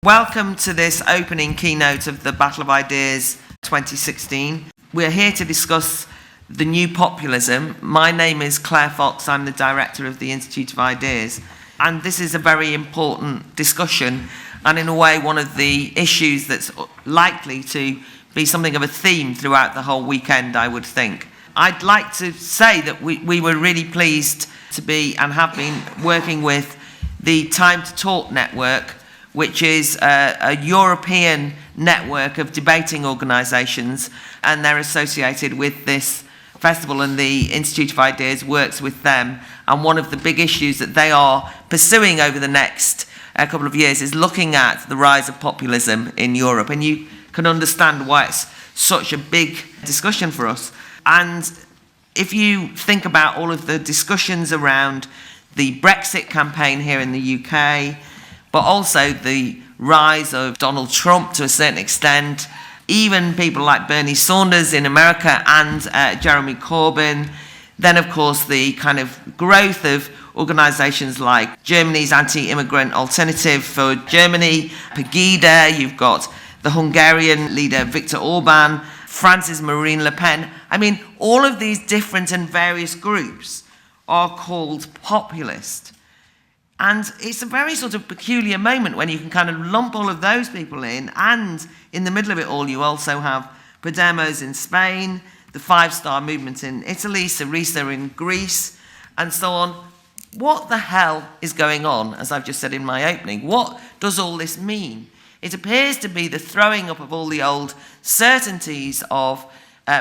Welcome to this opening keynote of the Battle of Ideas 2016. We're here to discuss the new populism. My name is Claire Fox. I'm the director of the Institute of Ideas. And this is a very important discussion, and in a way one of the issues that's likely to be something of a theme throughout the whole weekend, I would think. I'd like to say that we were really pleased to be and have been working with the Time to Talk network, which is a European network of debating organisations, and they're associated with this festival, and the Institute of Ideas works with them. And one of the big issues that they are pursuing over the next couple of years is looking at the rise of populism in Europe. And you can understand why it's such a big discussion for us. And if you think about all of the discussions around the Brexit campaign here in the UK, but also the rise of Donald Trump to a certain extent, even people like Bernie Sanders in America and Jeremy Corbyn, then of course the kind of growth of organisations like Germany's anti-immigrant alternative for Germany, Pegida, you've got the Hungarian leader Viktor Orban, France's Marine Le Pen. I mean, all of these different and various groups are called populist. And it's a very sort of peculiar moment when you can kind of lump all of those people in, and in the middle of it all you also have Podemos in Spain, the Five Star Movement in Italy, Syriza in Greece, and so on. What the hell is going on, as I've just said in my opening? What does all this mean? It appears to be the throwing up of all the old certainties of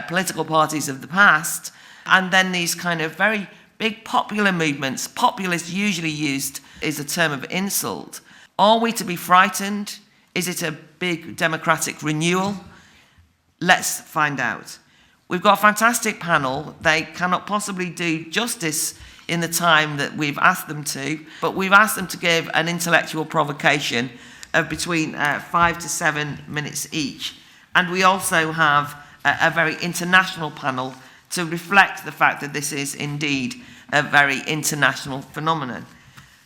political parties of the past, and then these kind of very big popular movements. Populist usually used is a term of insult. Are we to be frightened? Is it a big democratic renewal? Let's find out. We've got a fantastic panel. They cannot possibly do justice in the time that we've asked them to, but we've asked them to give an intellectual provocation of between 5 to 7 minutes each. And we also have a very international panel to reflect the fact that this is indeed a very international phenomenon.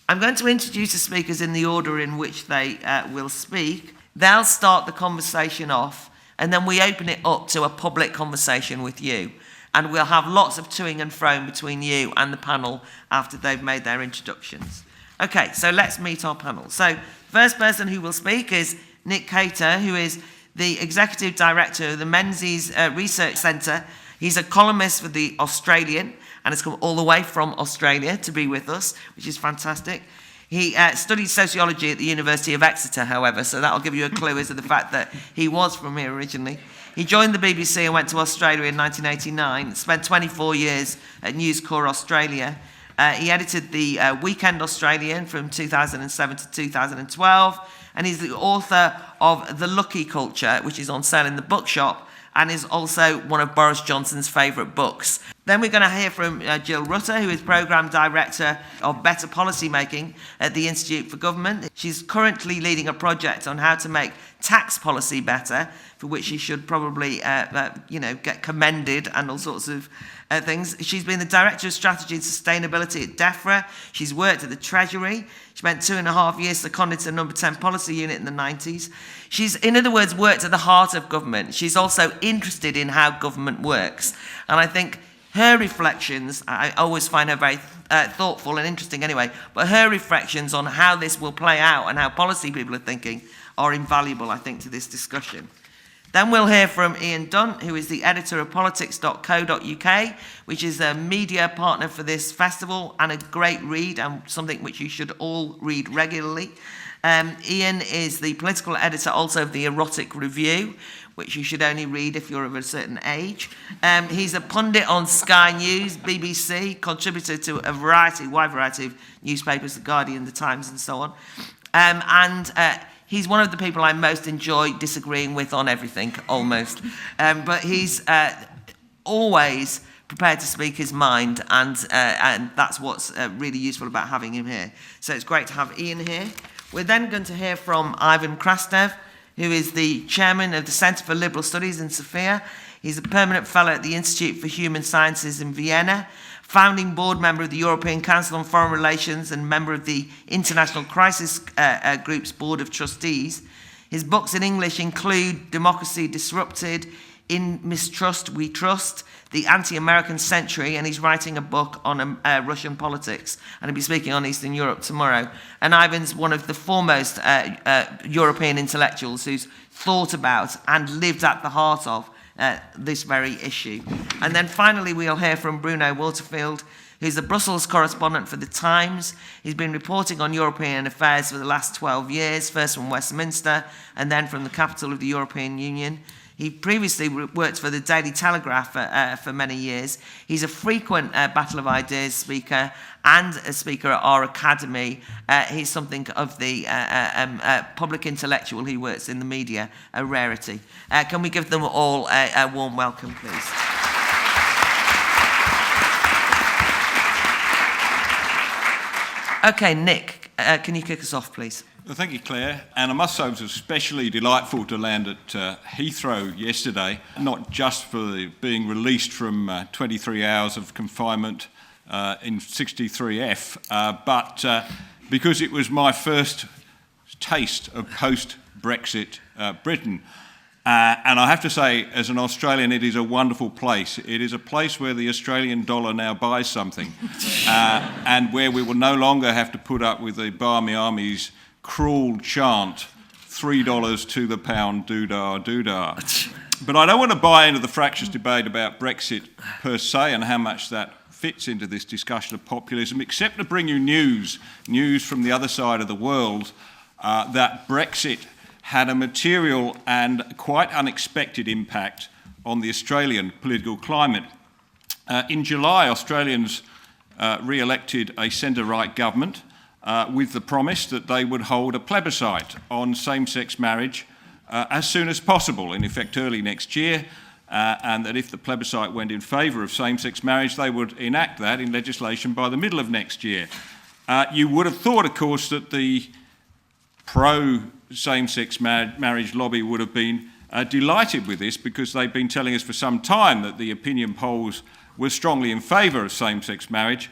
I'm going to introduce the speakers in the order in which they will speak. They'll start the conversation off, and then we open it up to a public conversation with you. And we'll have lots of toing and froing between you and the panel after they've made their introductions. Okay, so let's meet our panel. So, first person who will speak is Nick Cater, who is the Executive Director of the Menzies Research Centre. He's a columnist for The Australian, and has come all the way from Australia to be with us, which is fantastic. He studied sociology at the University of Exeter, however, so that'll give you a clue as to the fact that he was from here originally. He joined the BBC and went to Australia in 1989, spent 24 years at News Corp Australia. He edited the Weekend Australian from 2007 to 2012, and he's the author of The Lucky Culture, which is on sale in the bookshop, and is also one of Boris Johnson's favourite books. Then we're going to hear from Jill Rutter, who is Programme Director of Better Policy Making at the Institute for Government. She's currently leading a project on how to make tax policy better, for which she should probably get commended and all sorts of things. She's been the Director of Strategy and Sustainability at DEFRA. She's worked at the Treasury. She spent 2.5 years seconded to Number 10 Policy Unit in the 90s. She's, in other words, worked at the heart of government. She's also interested in how government works. And I think her reflections, I always find her very thoughtful and interesting anyway, but her reflections on how this will play out and how policy people are thinking are invaluable, I think, to this discussion. Then we'll hear from Ian Dunt, who is the editor of politics.co.uk, which is a media partner for this festival and a great read and something which you should all read regularly. Ian is the political editor also of the Erotic Review, which you should only read if you're of a certain age. He's a pundit on Sky News, BBC, contributor to a wide variety of newspapers, The Guardian, The Times, and so on. He's one of the people I most enjoy disagreeing with on everything, almost. But he's always prepared to speak his mind, and that's what's really useful about having him here. So it's great to have Ian here. We're then going to hear from Ivan Krastev, who is the chairman of the Centre for Liberal Studies in Sofia. He's a permanent fellow at the Institute for Human Sciences in Vienna, founding board member of the European Council on Foreign Relations and member of the International Crisis Group's Board of Trustees. His books in English include Democracy Disrupted, In Mistrust We Trust, The Anti-American Century, and he's writing a book on Russian politics, and he'll be speaking on Eastern Europe tomorrow. And Ivan's one of the foremost European intellectuals who's thought about and lived at the heart of this very issue. And then finally we'll hear from Bruno Waterfield, who's the Brussels correspondent for The Times. He's been reporting on European affairs for the last 12 years, first from Westminster and then from the capital of the European Union. He previously worked for the Daily Telegraph for many years. He's a frequent Battle of Ideas speaker and a speaker at our academy. He's something of the public intellectual who works in the media, a rarity. Can we give them all a warm welcome, please? Okay, Nick, can you kick us off, please? Well, thank you, Claire. And I must say it was especially delightful to land at Heathrow yesterday, not just for being released from 23 hours of confinement in 63F, but because it was my first taste of post-Brexit Britain. And I have to say, as an Australian, it is a wonderful place. It is a place where the Australian dollar now buys something, and where we will no longer have to put up with the Barmy Army's cruel chant, $3 to the pound, doodah, doodah. But I don't want to buy into the fractious debate about Brexit per se and how much that fits into this discussion of populism, except to bring you news from the other side of the world, that Brexit had a material and quite unexpected impact on the Australian political climate. In July, Australians re-elected a centre-right government with the promise that they would hold a plebiscite on same-sex marriage as soon as possible, in effect early next year, and that if the plebiscite went in favour of same-sex marriage, they would enact that in legislation by the middle of next year. You would have thought, of course, that the pro-same-sex marriage lobby would have been delighted with this, because they've been telling us for some time that the opinion polls were strongly in favour of same-sex marriage,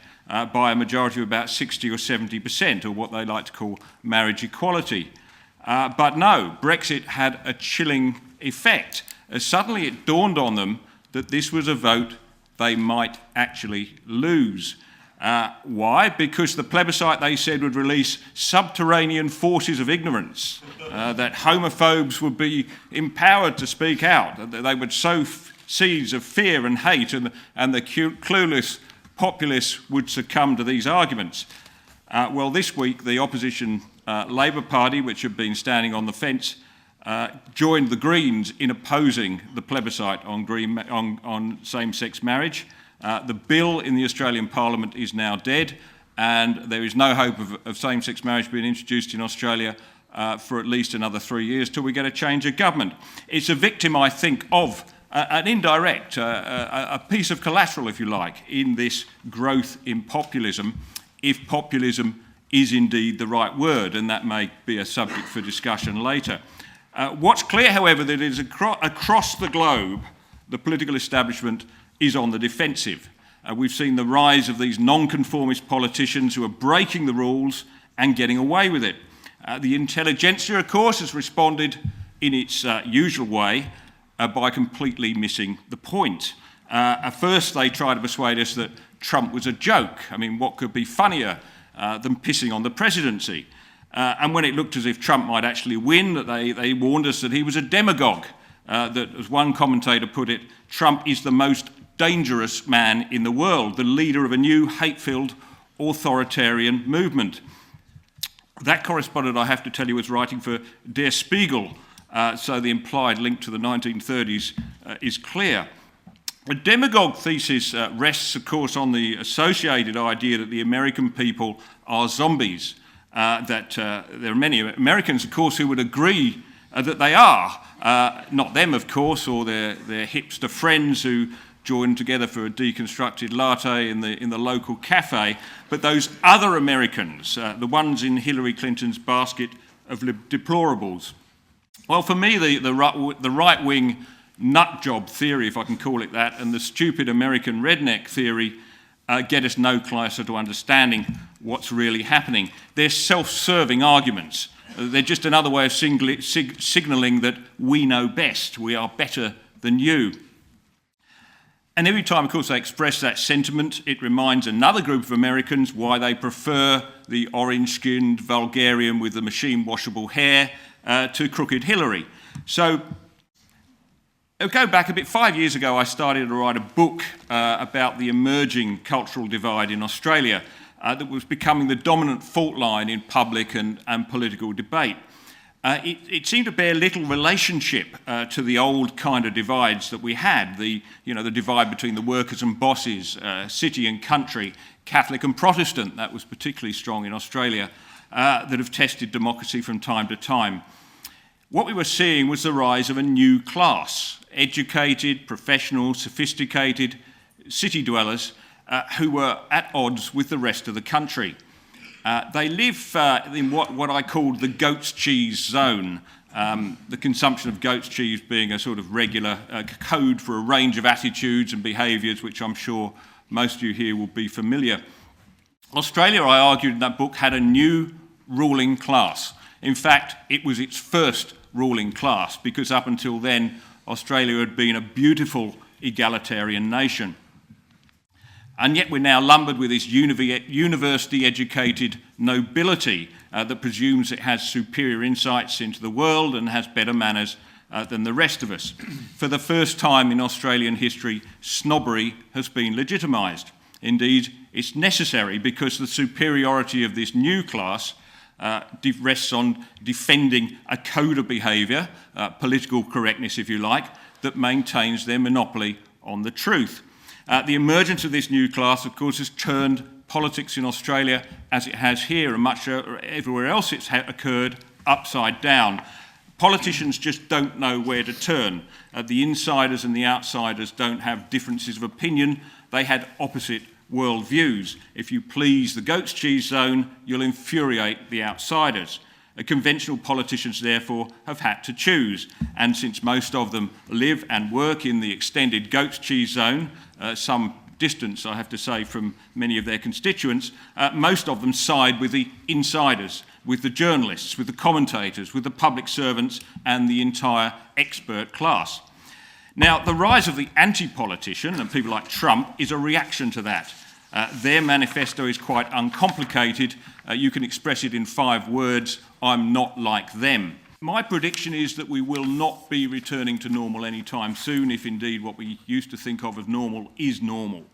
by a majority of about 60 or 70%, or what they like to call marriage equality. But no, Brexit had a chilling effect, as suddenly it dawned on them that this was a vote they might actually lose. Why? Because the plebiscite, they said, would release subterranean forces of ignorance, that homophobes would be empowered to speak out, that they would sow seeds of fear and hate, and the clueless populists would succumb to these arguments. Well, this week, the opposition Labour Party, which had been standing on the fence, joined the Greens in opposing the plebiscite on same-sex marriage. The bill in the Australian Parliament is now dead, and there is no hope of same-sex marriage being introduced in Australia for at least another 3 years till we get a change of government. It's a victim, I think, of an indirect, a piece of collateral, if you like, in this growth in populism, if populism is indeed the right word, and that may be a subject for discussion later. What's clear, however, that is across the globe, the political establishment is on the defensive. We've seen the rise of these non-conformist politicians who are breaking the rules and getting away with it. The intelligentsia, of course, has responded in its usual way, by completely missing the point. At first, they tried to persuade us that Trump was a joke. I mean, what could be funnier than pissing on the presidency? And when it looked as if Trump might actually win, that they warned us that he was a demagogue. That, as one commentator put it, Trump is the most dangerous man in the world, the leader of a new hate-filled authoritarian movement. That correspondent, I have to tell you, was writing for Der Spiegel, so the implied link to the 1930s is clear. The demagogue thesis rests, of course, on the associated idea that the American people are zombies, that there are many Americans, of course, who would agree that they are. Not them, of course, or their hipster friends who join together for a deconstructed latte in the local cafe, but those other Americans, the ones in Hillary Clinton's basket of deplorables. Well, for me, the right-wing nut job theory, if I can call it that, and the stupid American redneck theory get us no closer to understanding what's really happening. They're self-serving arguments. They're just another way of signalling that we know best, we are better than you. And every time, of course, they express that sentiment, it reminds another group of Americans why they prefer the orange-skinned vulgarian with the machine-washable hair to crooked Hillary. So, I'll go back a bit. 5 years ago, I started to write a book about the emerging cultural divide in Australia that was becoming the dominant fault line in public and political debate. It seemed to bear little relationship to the old kind of divides that we had, the divide between the workers and bosses, city and country, Catholic and Protestant, that was particularly strong in Australia, that have tested democracy from time to time. What we were seeing was the rise of a new class, educated, professional, sophisticated city dwellers who were at odds with the rest of the country. They live in what I called the goat's cheese zone, the consumption of goat's cheese being a sort of regular code for a range of attitudes and behaviours, which I'm sure most of you here will be familiar. Australia, I argued in that book, had a new ruling class. In fact, it was its first ruling class, because up until then, Australia had been a beautiful egalitarian nation. And yet we're now lumbered with this university-educated nobility that presumes it has superior insights into the world and has better manners than the rest of us. For the first time in Australian history, snobbery has been legitimised. Indeed, it's necessary because the superiority of this new class rests on defending a code of behaviour, political correctness if you like, that maintains their monopoly on the truth. The emergence of this new class, of course, has turned politics in Australia, as it has here and much everywhere else it's occurred, upside down. Politicians just don't know where to turn. The insiders and the outsiders don't have differences of opinion. They had opposite worldviews. If you please the goat's cheese zone, you'll infuriate the outsiders. Conventional politicians, therefore, have had to choose. And since most of them live and work in the extended goat's cheese zone, some distance, I have to say, from many of their constituents, most of them side with the insiders, with the journalists, with the commentators, with the public servants, and the entire expert class. Now, the rise of the anti-politician, and people like Trump, is a reaction to that. Their manifesto is quite uncomplicated. You can express it in 5 words: I'm not like them. My prediction is that we will not be returning to normal anytime soon, if indeed what we used to think of as normal is normal.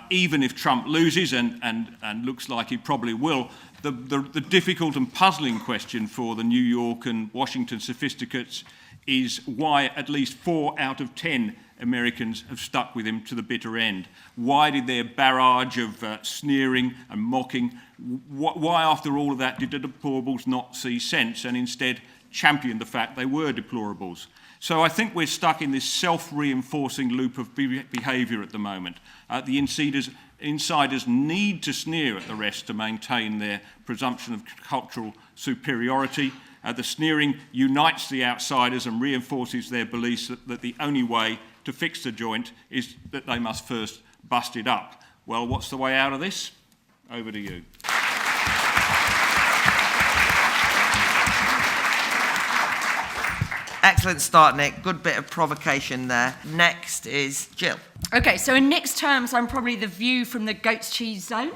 Even if Trump loses, and looks like he probably will, the difficult and puzzling question for the New York and Washington sophisticates is why at least 4 out of 10 Americans have stuck with him to the bitter end. Why did their barrage of sneering and mocking, why after all of that did the deplorables not see sense and instead champion the fact they were deplorables? So I think we're stuck in this self-reinforcing loop of behaviour at the moment. The insiders need to sneer at the rest to maintain their presumption of cultural superiority. The sneering unites the outsiders and reinforces their beliefs that the only way to fix the joint is that they must first bust it up. Well, what's the way out of this? Over to you. Excellent start, Nick. Good bit of provocation there. Next is Jill. Okay, so in Nick's terms, I'm probably the view from the goat's cheese zone.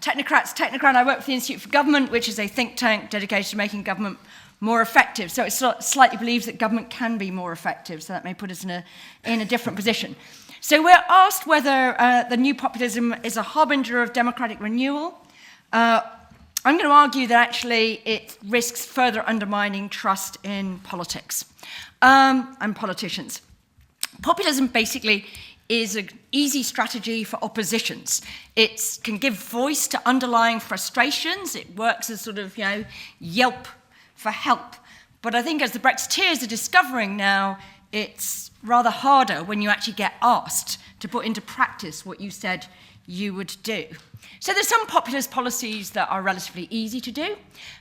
Technocrat, I work for the Institute for Government, which is a think tank dedicated to making government more effective. So it slightly believes that government can be more effective, so that may put us in a different position. So we're asked whether the new populism is a harbinger of democratic renewal. I'm going to argue that actually it risks further undermining trust in politics and politicians. Populism basically is an easy strategy for oppositions. It can give voice to underlying frustrations. It works as sort of, Yelp for help. But I think as the Brexiteers are discovering now, it's rather harder when you actually get asked to put into practice what you said you would do. So there's some populist policies that are relatively easy to do.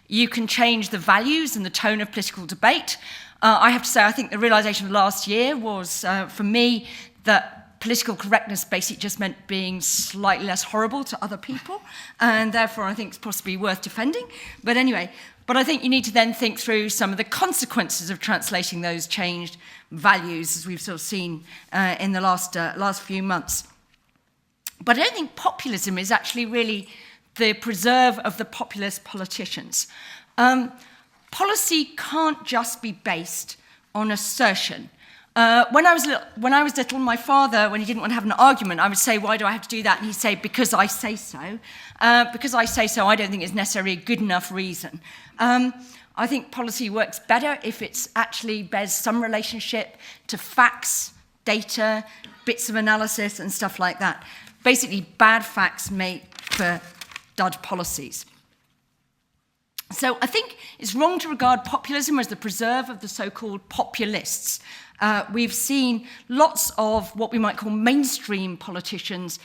You can change the values and the tone of political debate. I have to say, I think the realisation of last year was, for me, that political correctness basically just meant being slightly less horrible to other people, and therefore I think it's possibly worth defending. But anyway, I think you need to then think through some of the consequences of translating those changed values, as we've sort of seen in the last few months. But I don't think populism is actually really the preserve of the populist politicians. Policy can't just be based on assertion. When I was little, my father, when he didn't want to have an argument, I would say, "Why do I have to do that?" And he'd say, "Because I say so." Because I say so, I don't think it's necessarily a good enough reason. I think policy works better if it actually bears some relationship to facts, data, bits of analysis, and stuff like that. Basically, bad facts make for dud policies. So I think it's wrong to regard populism as the preserve of the so-called populists. We've seen lots of what we might call mainstream politicians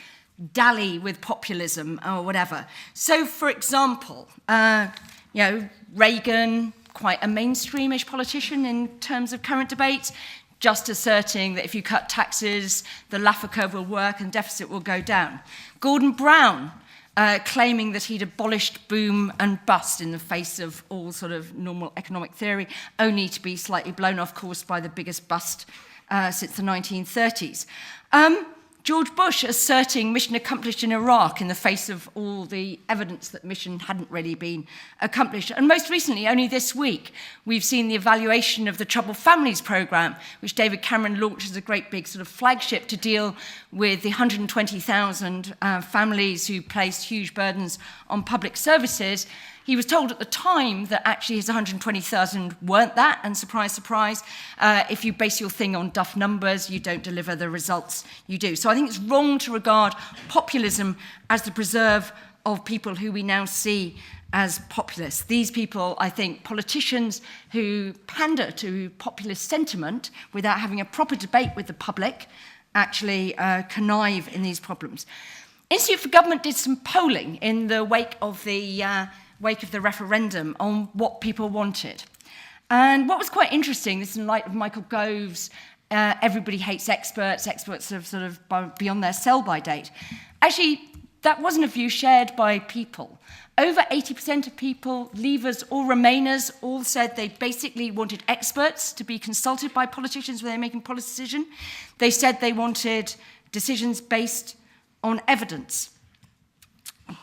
dally with populism or whatever. So, for example, Reagan, quite a mainstreamish politician in terms of current debates, just asserting that if you cut taxes, the Laffer curve will work and deficit will go down. Gordon Brown, claiming that he'd abolished boom and bust in the face of all sort of normal economic theory, only to be slightly blown off course by the biggest bust since the 1930s. George Bush asserting mission accomplished in Iraq in the face of all the evidence that mission hadn't really been accomplished. And most recently, only this week, we've seen the evaluation of the Troubled Families Programme, which David Cameron launched as a great big sort of flagship to deal with the 120,000 families who placed huge burdens on public services. He was told at the time that actually his 120,000 weren't that, and surprise, surprise, if you base your thing on duff numbers, you don't deliver the results you do. So I think it's wrong to regard populism as the preserve of people who we now see as populists. These people, I think, politicians who pander to populist sentiment without having a proper debate with the public, actually connive in these problems. Institute for Government did some polling in the wake of the referendum on what people wanted. And what was quite interesting, this is in light of Michael Gove's everybody hates experts, experts are sort of beyond their sell-by date. Actually, that wasn't a view shared by people. Over 80% of people, Leavers or Remainers, all said they basically wanted experts to be consulted by politicians when they're making policy decisions. They said they wanted decisions based on evidence.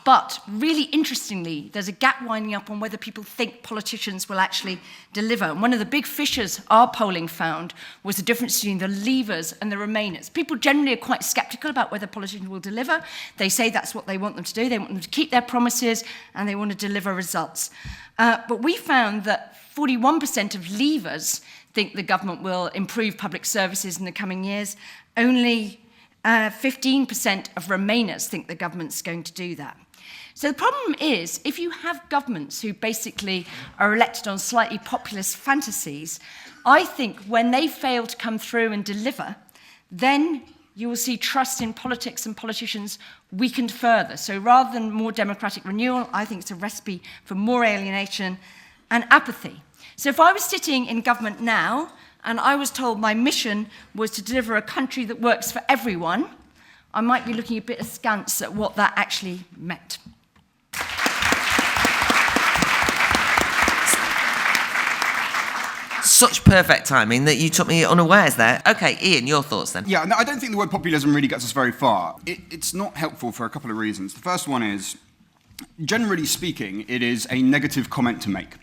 But really interestingly, there's a gap winding up on whether people think politicians will actually deliver. And one of the big fissures our polling found was the difference between the Leavers and the Remainers. People generally are quite sceptical about whether politicians will deliver. They say that's what they want them to do. They want them to keep their promises and they want to deliver results. But we found that 41% of Leavers think the government will improve public services in the coming years. Only 15% of Remainers think the government's going to do that. So the problem is, if you have governments who basically are elected on slightly populist fantasies, I think when they fail to come through and deliver, then you will see trust in politics and politicians weakened further. So rather than more democratic renewal, I think it's a recipe for more alienation and apathy. So if I was sitting in government now, and I was told my mission was to deliver a country that works for everyone, I might be looking a bit askance at what that actually meant. Such perfect timing that you took me unawares there. Okay, Ian, your thoughts then? Yeah, no, I don't think the word populism really gets us very far. It's not helpful for a couple of reasons. The first one is, generally speaking, it is a negative comment to make.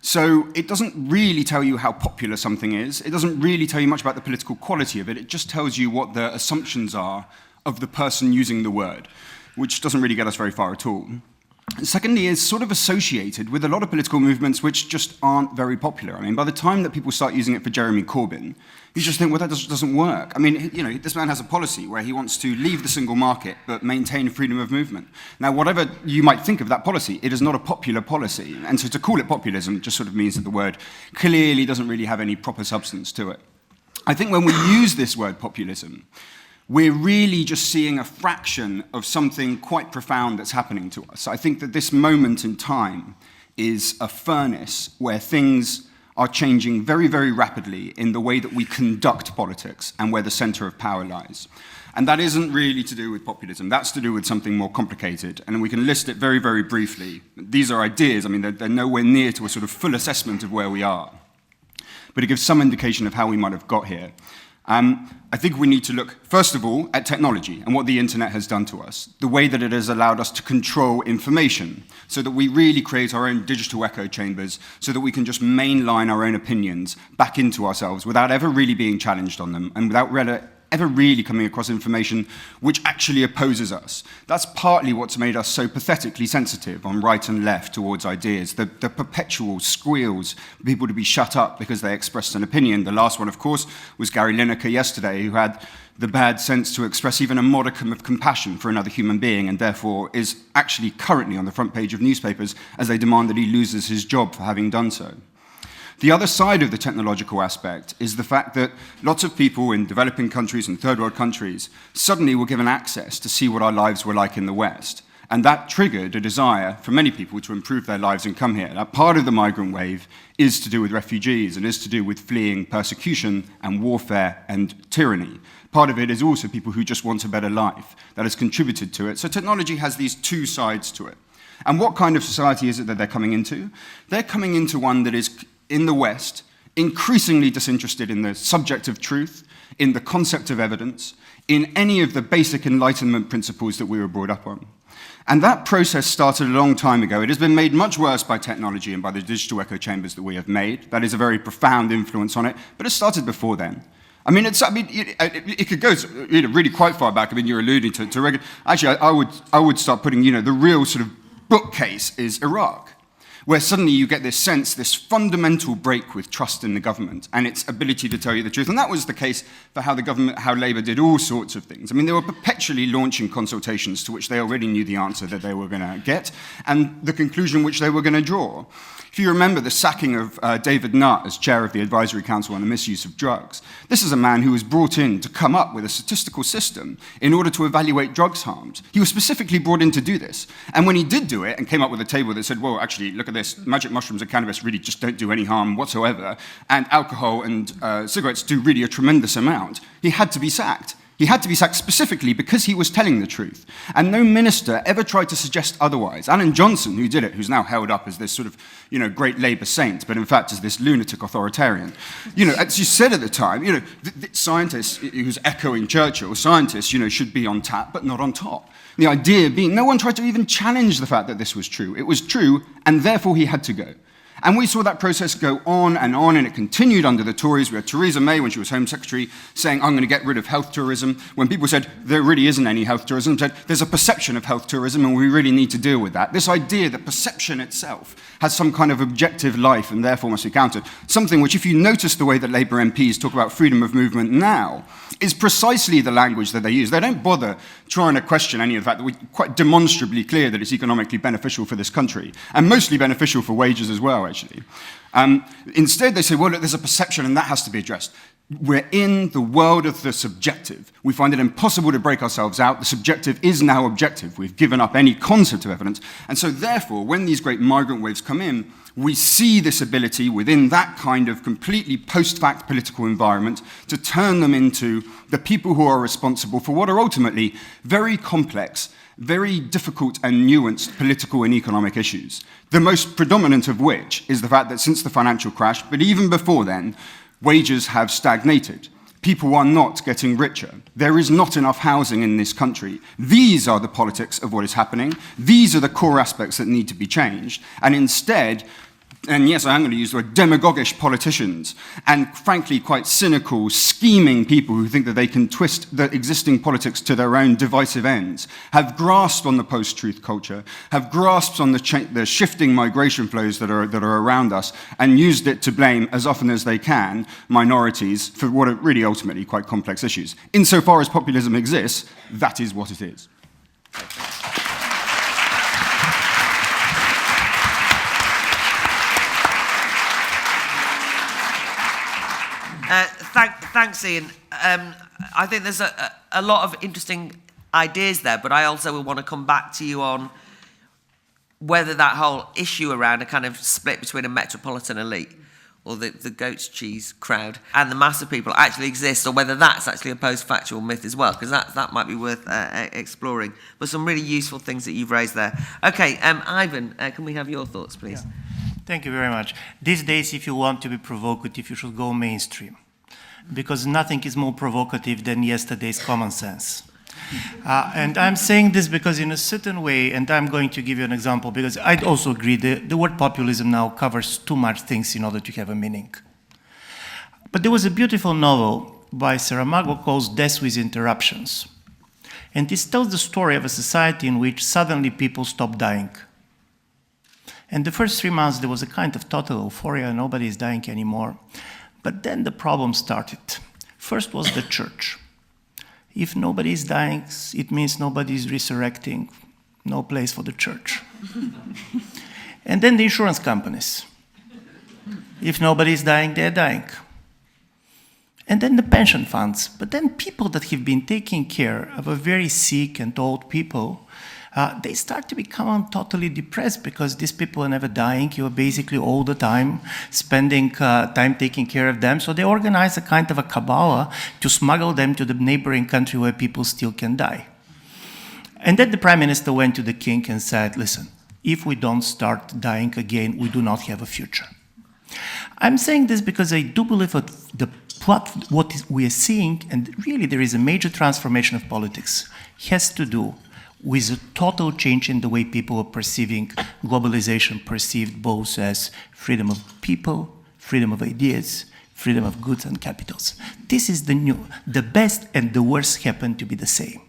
So it doesn't really tell you how popular something is. It doesn't really tell you much about the political quality of it. It just tells you what the assumptions are of the person using the word, which doesn't really get us very far at all. Secondly, it's sort of associated with a lot of political movements which just aren't very popular. I mean, by the time that people start using it for Jeremy Corbyn, you just think, well, that doesn't work. I mean, you know, this man has a policy where he wants to leave the single market but maintain freedom of movement. Now, whatever you might think of that policy, it is not a popular policy. And so to call it populism just sort of means that the word clearly doesn't really have any proper substance to it. I think when we use this word populism, we're really just seeing a fraction of something quite profound that's happening to us. I think that this moment in time is a furnace where things are changing very, very rapidly in the way that we conduct politics and where the center of power lies. And that isn't really to do with populism. That's to do with something more complicated. And we can list it very, very briefly. These are ideas. I mean, they're nowhere near to a sort of full assessment of where we are. But it gives some indication of how we might have got here. I think we need to look, first of all, at technology and what the internet has done to us, the way that it has allowed us to control information, so that we really create our own digital echo chambers, so that we can just mainline our own opinions back into ourselves without ever really being challenged on them, and without ever really coming across information which actually opposes us. That's partly what's made us so pathetically sensitive on right and left towards ideas, the perpetual squeals for people to be shut up because they expressed an opinion. The last one, of course, was Gary Lineker yesterday, who had the bad sense to express even a modicum of compassion for another human being, and therefore is actually currently on the front page of newspapers as they demand that he loses his job for having done so. The other side of the technological aspect is the fact that lots of people in developing countries and third world countries suddenly were given access to see what our lives were like in the West. And that triggered a desire for many people to improve their lives and come here. Now, part of the migrant wave is to do with refugees and is to do with fleeing persecution and warfare and tyranny. Part of it is also people who just want a better life. That has contributed to it. So technology has these two sides to it. And what kind of society is it that they're coming into? They're coming into one that is, in the West, increasingly disinterested in the subject of truth, in the concept of evidence, in any of the basic Enlightenment principles that we were brought up on. And that process started a long time ago. It has been made much worse by technology and by the digital echo chambers that we have made. That is a very profound influence on it, but it started before then. I mean, it could go really quite far back. I mean, you're alluding to regular. Actually, I would start putting, the real sort of bookcase is Iraq, where suddenly you get this sense, this fundamental break with trust in the government and its ability to tell you the truth. And that was the case for how Labour did all sorts of things. I mean, they were perpetually launching consultations to which they already knew the answer that they were going to get and the conclusion which they were going to draw. If you remember the sacking of David Nutt as chair of the Advisory Council on the Misuse of Drugs, this is a man who was brought in to come up with a statistical system in order to evaluate drugs harmed. He was specifically brought in to do this. And when he did do it and came up with a table that said, well, actually, look at this, magic mushrooms and cannabis really just don't do any harm whatsoever, and alcohol and cigarettes do really a tremendous amount, he had to be sacked. He had to be sacked specifically because he was telling the truth. And no minister ever tried to suggest otherwise. Alan Johnson, who did it, who's now held up as this sort of, great Labour saint, but in fact is this lunatic authoritarian. As you said at the time, scientists, who's echoing Churchill, scientists, should be on tap, but not on top. The idea being, no one tried to even challenge the fact that this was true. It was true, and therefore he had to go. And we saw that process go on, and it continued under the Tories. We had Theresa May, when she was Home Secretary, saying, I'm going to get rid of health tourism. When people said, there really isn't any health tourism, said, there's a perception of health tourism, and we really need to deal with that. This idea that perception itself has some kind of objective life and therefore must be countered. Something which, if you notice the way that Labour MPs talk about freedom of movement now, is precisely the language that they use. They don't bother trying to question any of the fact that we're quite demonstrably clear that it's economically beneficial for this country, and mostly beneficial for wages as well, actually. Instead, they say, well, look, there's a perception, and that has to be addressed. We're in the world of the subjective. We find it impossible to break ourselves out. The subjective is now objective. We've given up any concept of evidence. And so therefore, when these great migrant waves come in, we see this ability within that kind of completely post-fact political environment to turn them into the people who are responsible for what are ultimately very complex, very difficult and nuanced political and economic issues. The most predominant of which is the fact that since the financial crash, but even before then, wages have stagnated. People are not getting richer. There is not enough housing in this country. These are the politics of what is happening. These are the core aspects that need to be changed. And instead, and yes, I am going to use the word demagogish politicians, and frankly quite cynical, scheming people who think that they can twist the existing politics to their own divisive ends, have grasped on the post-truth culture, have grasped on the shifting migration flows that are around us, and used it to blame, as often as they can, minorities for what are really ultimately quite complex issues. Insofar as populism exists, that is what it is. Thanks, Ian. I think there's a lot of interesting ideas there, but I also will want to come back to you on whether that whole issue around a kind of split between a metropolitan elite, or the goat's cheese crowd and the mass of people actually exist, or whether that's actually a post-factual myth as well, because that might be worth exploring. But some really useful things that you've raised there. Okay, Ivan, can we have your thoughts, please? Yeah. Thank you very much. These days, if you want to be provocative, you should go mainstream, because nothing is more provocative than yesterday's common sense. And I'm saying this because in a certain way, and I'm going to give you an example, because I also agree the word populism now covers too much things in order to have a meaning. But there was a beautiful novel by Saramago called Death with Interruptions. And this tells the story of a society in which suddenly people stopped dying. And the first 3 months, there was a kind of total euphoria, nobody is dying anymore. But then the problem started. First was the church. If nobody is dying, it means nobody is resurrecting, no place for the church. And then the insurance companies. If nobody is dying, they're dying. And then the pension funds. But then people that have been taking care of a very sick and old people, they start to become totally depressed because these people are never dying. You're basically all the time spending time taking care of them. So they organize a kind of a cabal to smuggle them to the neighboring country where people still can die. And then the prime minister went to the king and said, listen, if we don't start dying again, we do not have a future. I'm saying this because I do believe that what we are seeing, and really there is a major transformation of politics, has to do with a total change in the way people are perceiving globalization, perceived both as freedom of people, freedom of ideas, freedom of goods and capitals. This is the new. The best and the worst happen to be the same.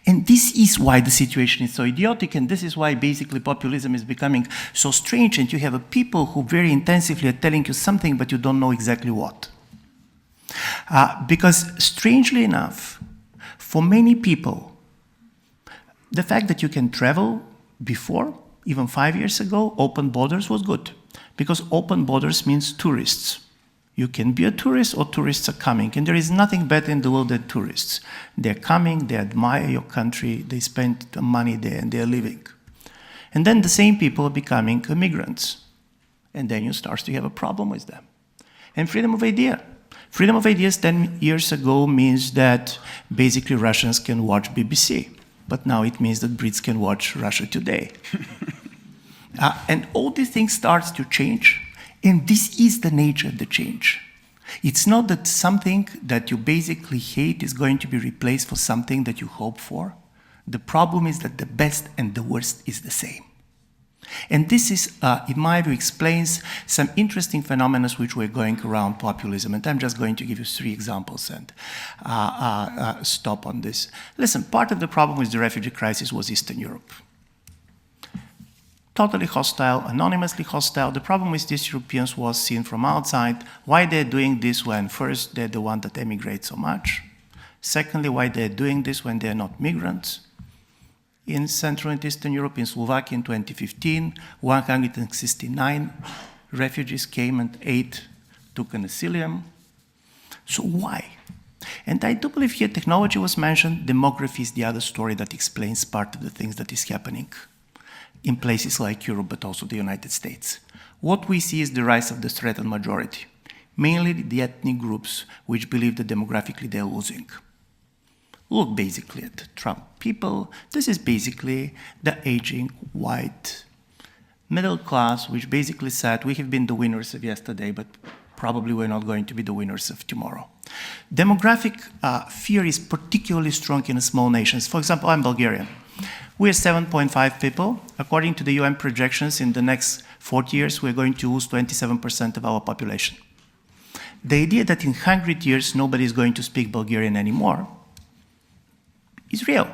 And this is why the situation is so idiotic, and this is why basically populism is becoming so strange, and you have a people who very intensively are telling you something, but you don't know exactly what. Because strangely enough, for many people, the fact that you can travel before, even 5 years ago, open borders was good. Because open borders means tourists. You can be a tourist or tourists are coming. And there is nothing better in the world than tourists. They're coming, they admire your country, they spend money there and they're living. And then the same people are becoming immigrants. And then you start to have a problem with them. And freedom of idea. Freedom of ideas 10 years ago means that basically Russians can watch BBC. But now it means that Brits can watch Russia Today. And all these things start to change, and this is the nature of the change. It's not that something that you basically hate is going to be replaced for something that you hope for. The problem is that the best and the worst is the same. And this is, in my view, explains some interesting phenomena which were going around populism. And I'm just going to give you 3 examples and stop on this. Listen, part of the problem with the refugee crisis was Eastern Europe. Totally hostile, anonymously hostile. The problem with these Europeans was seen from outside. Why they're doing this when first they're the one that emigrate so much. Secondly, why they're doing this when they're not migrants. In Central and Eastern Europe, in Slovakia in 2015, 169 refugees came and 8 took an asylum. So why? And I do believe here technology was mentioned. Demography is the other story that explains part of the things that is happening in places like Europe, but also the United States. What we see is the rise of the threatened majority, mainly the ethnic groups which believe that demographically they're losing. Look basically at Trump people. This is basically the aging white middle class, which basically said, we have been the winners of yesterday, but probably we're not going to be the winners of tomorrow. Demographic fear is particularly strong in small nations. For example, I'm Bulgarian. We're 7.5 people. According to the UN projections, in the next 40 years, we're going to lose 27% of our population. The idea that in 100 years, nobody is going to speak Bulgarian anymore is real.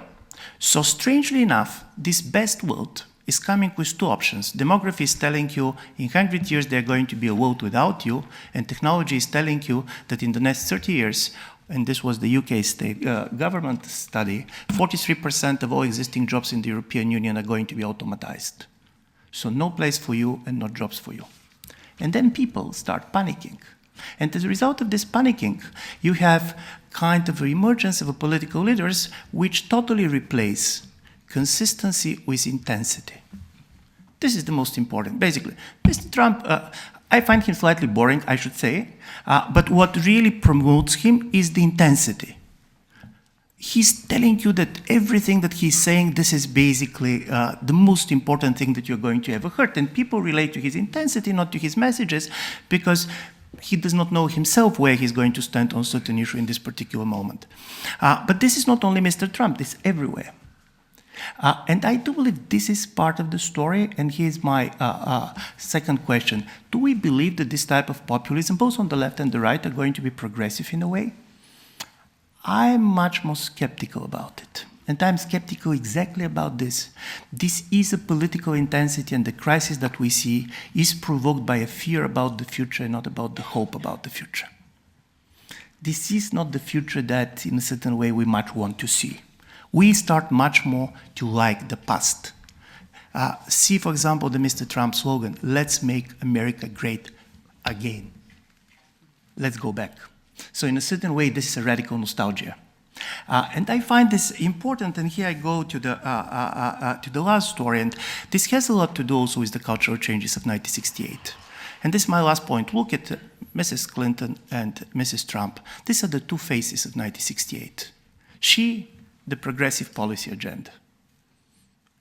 So strangely enough, this best world is coming with 2 options. Demography is telling you in 100 years there's going to be a world without you, and technology is telling you that in the next 30 years, and this was the UK state government study, 43% of all existing jobs in the European Union are going to be automatized. So no place for you and no jobs for you. And then people start panicking. And as a result of this panicking, you have kind of an emergence of political leaders which totally replace consistency with intensity. This is the most important. Basically, Mr. Trump, I find him slightly boring, I should say, but what really promotes him is the intensity. He's telling you that everything that he's saying, this is basically the most important thing that you're going to ever hear. And people relate to his intensity, not to his messages, because he does not know himself where he's going to stand on certain issue in this particular moment. But this is not only Mr. Trump, this is everywhere. And I do believe this is part of the story, and here's my second question. Do we believe that this type of populism, both on the left and the right, are going to be progressive in a way? I'm much more skeptical about it. And I'm skeptical exactly about this. This is a political intensity, and the crisis that we see is provoked by a fear about the future and not about the hope about the future. This is not the future that, in a certain way, we might want to see. We start much more to like the past. See, for example, the Mr. Trump slogan, "Let's make America great again." Let's go back. So in a certain way, this is a radical nostalgia. And I find this important, and here I go to the last story, and this has a lot to do also with the cultural changes of 1968. And this is my last point. Look at Mrs. Clinton and Mrs. Trump. These are the two faces of 1968. She, the progressive policy agenda,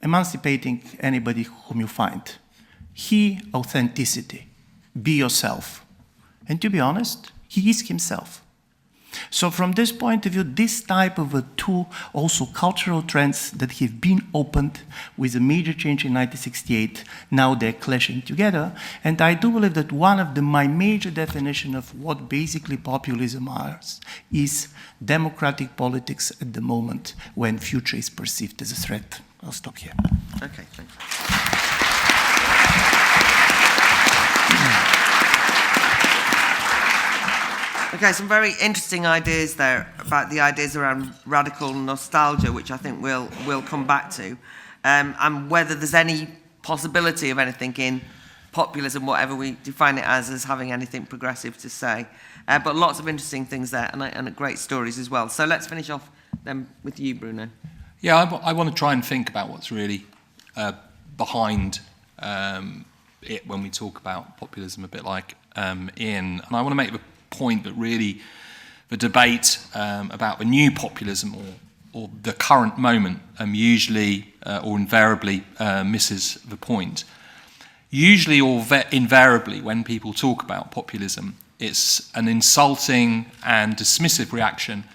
emancipating anybody whom you find. He, authenticity, be yourself. And to be honest, he is himself. So from this point of view, this type of two also cultural trends that have been opened with a major change in 1968, now they're clashing together. And I do believe that one of my major definition of what basically populism is democratic politics at the moment when future is perceived as a threat. I'll stop here. Okay, thanks. Okay, some very interesting ideas there about the ideas around radical nostalgia, which I think we'll come back to, and whether there's any possibility of anything in populism, whatever we define it as having anything progressive to say. But lots of interesting things there, and great stories as well. So let's finish off then with you, Bruno. Yeah, I want to try and think about what's really behind it when we talk about populism, a bit like Ian. And I want to make the point that really the debate about the new populism or the current moment usually or invariably misses the point. Usually or invariably when people talk about populism, it's an insulting and dismissive reaction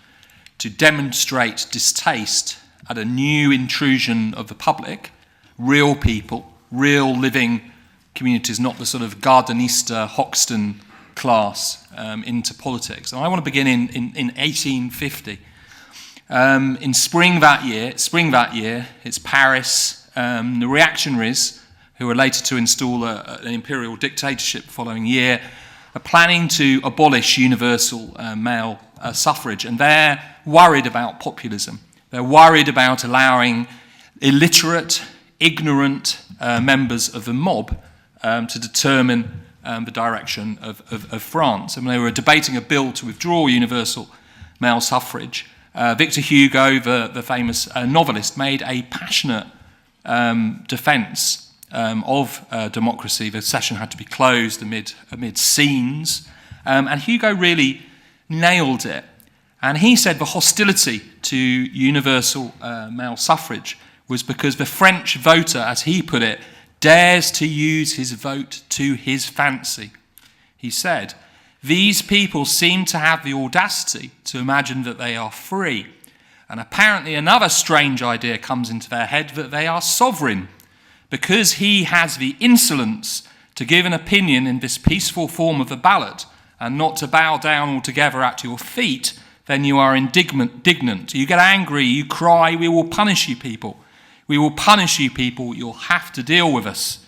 to demonstrate distaste at a new intrusion of the public, real people, real living communities, not the sort of Gardenista, Hoxton class into politics. And I want to begin in 1850. In spring that year, it's Paris. The reactionaries, who are later to install an imperial dictatorship the following year, are planning to abolish universal male suffrage, and they're worried about populism. They're worried about allowing illiterate, ignorant members of the mob to determine the direction of France. And when they were debating a bill to withdraw universal male suffrage, Victor Hugo, the famous novelist, made a passionate defence of democracy. The session had to be closed amid scenes. And Hugo really nailed it. And he said the hostility to universal male suffrage was because the French voter, as he put it, dares to use his vote to his fancy. He said, "These people seem to have the audacity to imagine that they are free. And apparently another strange idea comes into their head, that they are sovereign. Because he has the insolence to give an opinion in this peaceful form of the ballot and not to bow down altogether at your feet, then you are indignant. You get angry, you cry, we will punish you people. We will punish you people, you'll have to deal with us.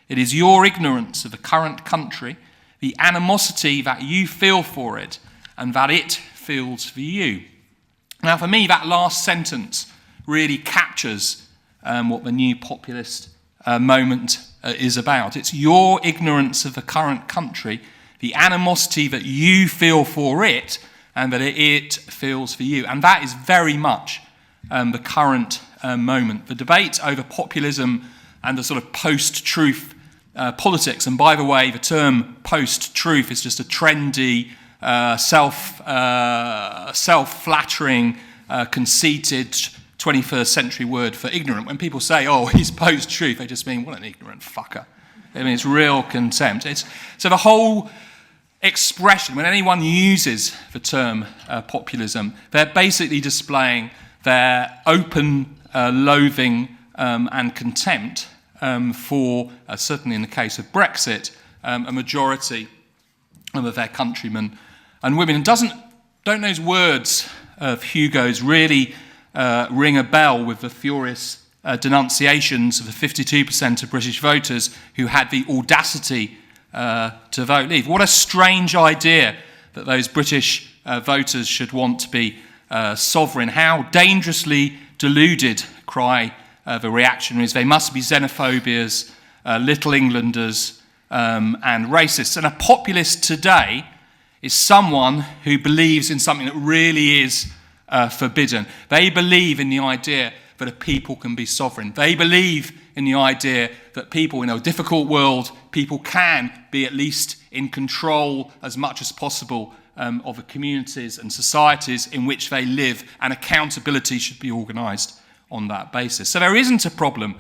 It is your ignorance of the current country, the animosity that you feel for it, and that it feels for you." Now, for me, that last sentence really captures what the new populist moment is about. It's your ignorance of the current country, the animosity that you feel for it, and that it feels for you. And that is very much the current moment. The debate over populism and the sort of post-truth politics. And by the way, the term post-truth is just a trendy, self-flattering, conceited 21st century word for ignorant. When people say, oh, he's post-truth, they just mean, what an ignorant fucker. I mean, it's real contempt. So the whole expression, when anyone uses the term populism, they're basically displaying their open loathing and contempt for, certainly in the case of Brexit, a majority of their countrymen and women. And don't those words of Hugo's really ring a bell with the furious denunciations of the 52% of British voters who had the audacity to vote leave? What a strange idea that those British voters should want to be sovereign. How dangerously deluded, cry the reactionaries. They must be xenophobias, Little Englanders, and racists. And a populist today is someone who believes in something that really is forbidden. They believe in the idea that a people can be sovereign. They believe in the idea that people, in a difficult world, people can be at least in control as much as possible of the communities and societies in which they live, and accountability should be organised on that basis. So there isn't a problem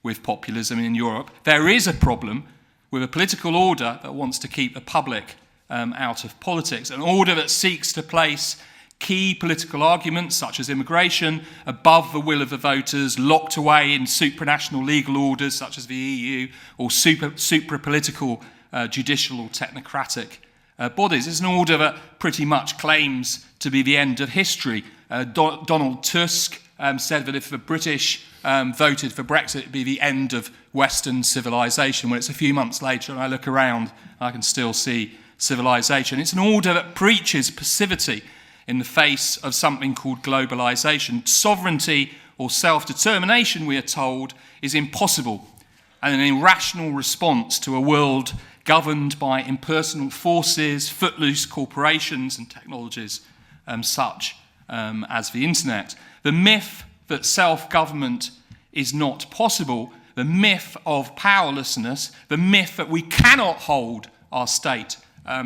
with populism in Europe. There is a problem with a political order that wants to keep the public out of politics, an order that seeks to place key political arguments such as immigration above the will of the voters, locked away in supranational legal orders such as the EU, or supra-political judicial or technocratic bodies. It's an order that pretty much claims to be the end of history. Donald Tusk said that if the British voted for Brexit, it'd be the end of Western civilization. When it's a few months later and I look around, I can still see civilization. It's an order that preaches passivity in the face of something called globalization. Sovereignty or self-determination, we are told, is impossible and an irrational response to a world governed by impersonal forces, footloose corporations and technologies such as the internet. The myth that self-government is not possible, the myth of powerlessness, the myth that we cannot hold our state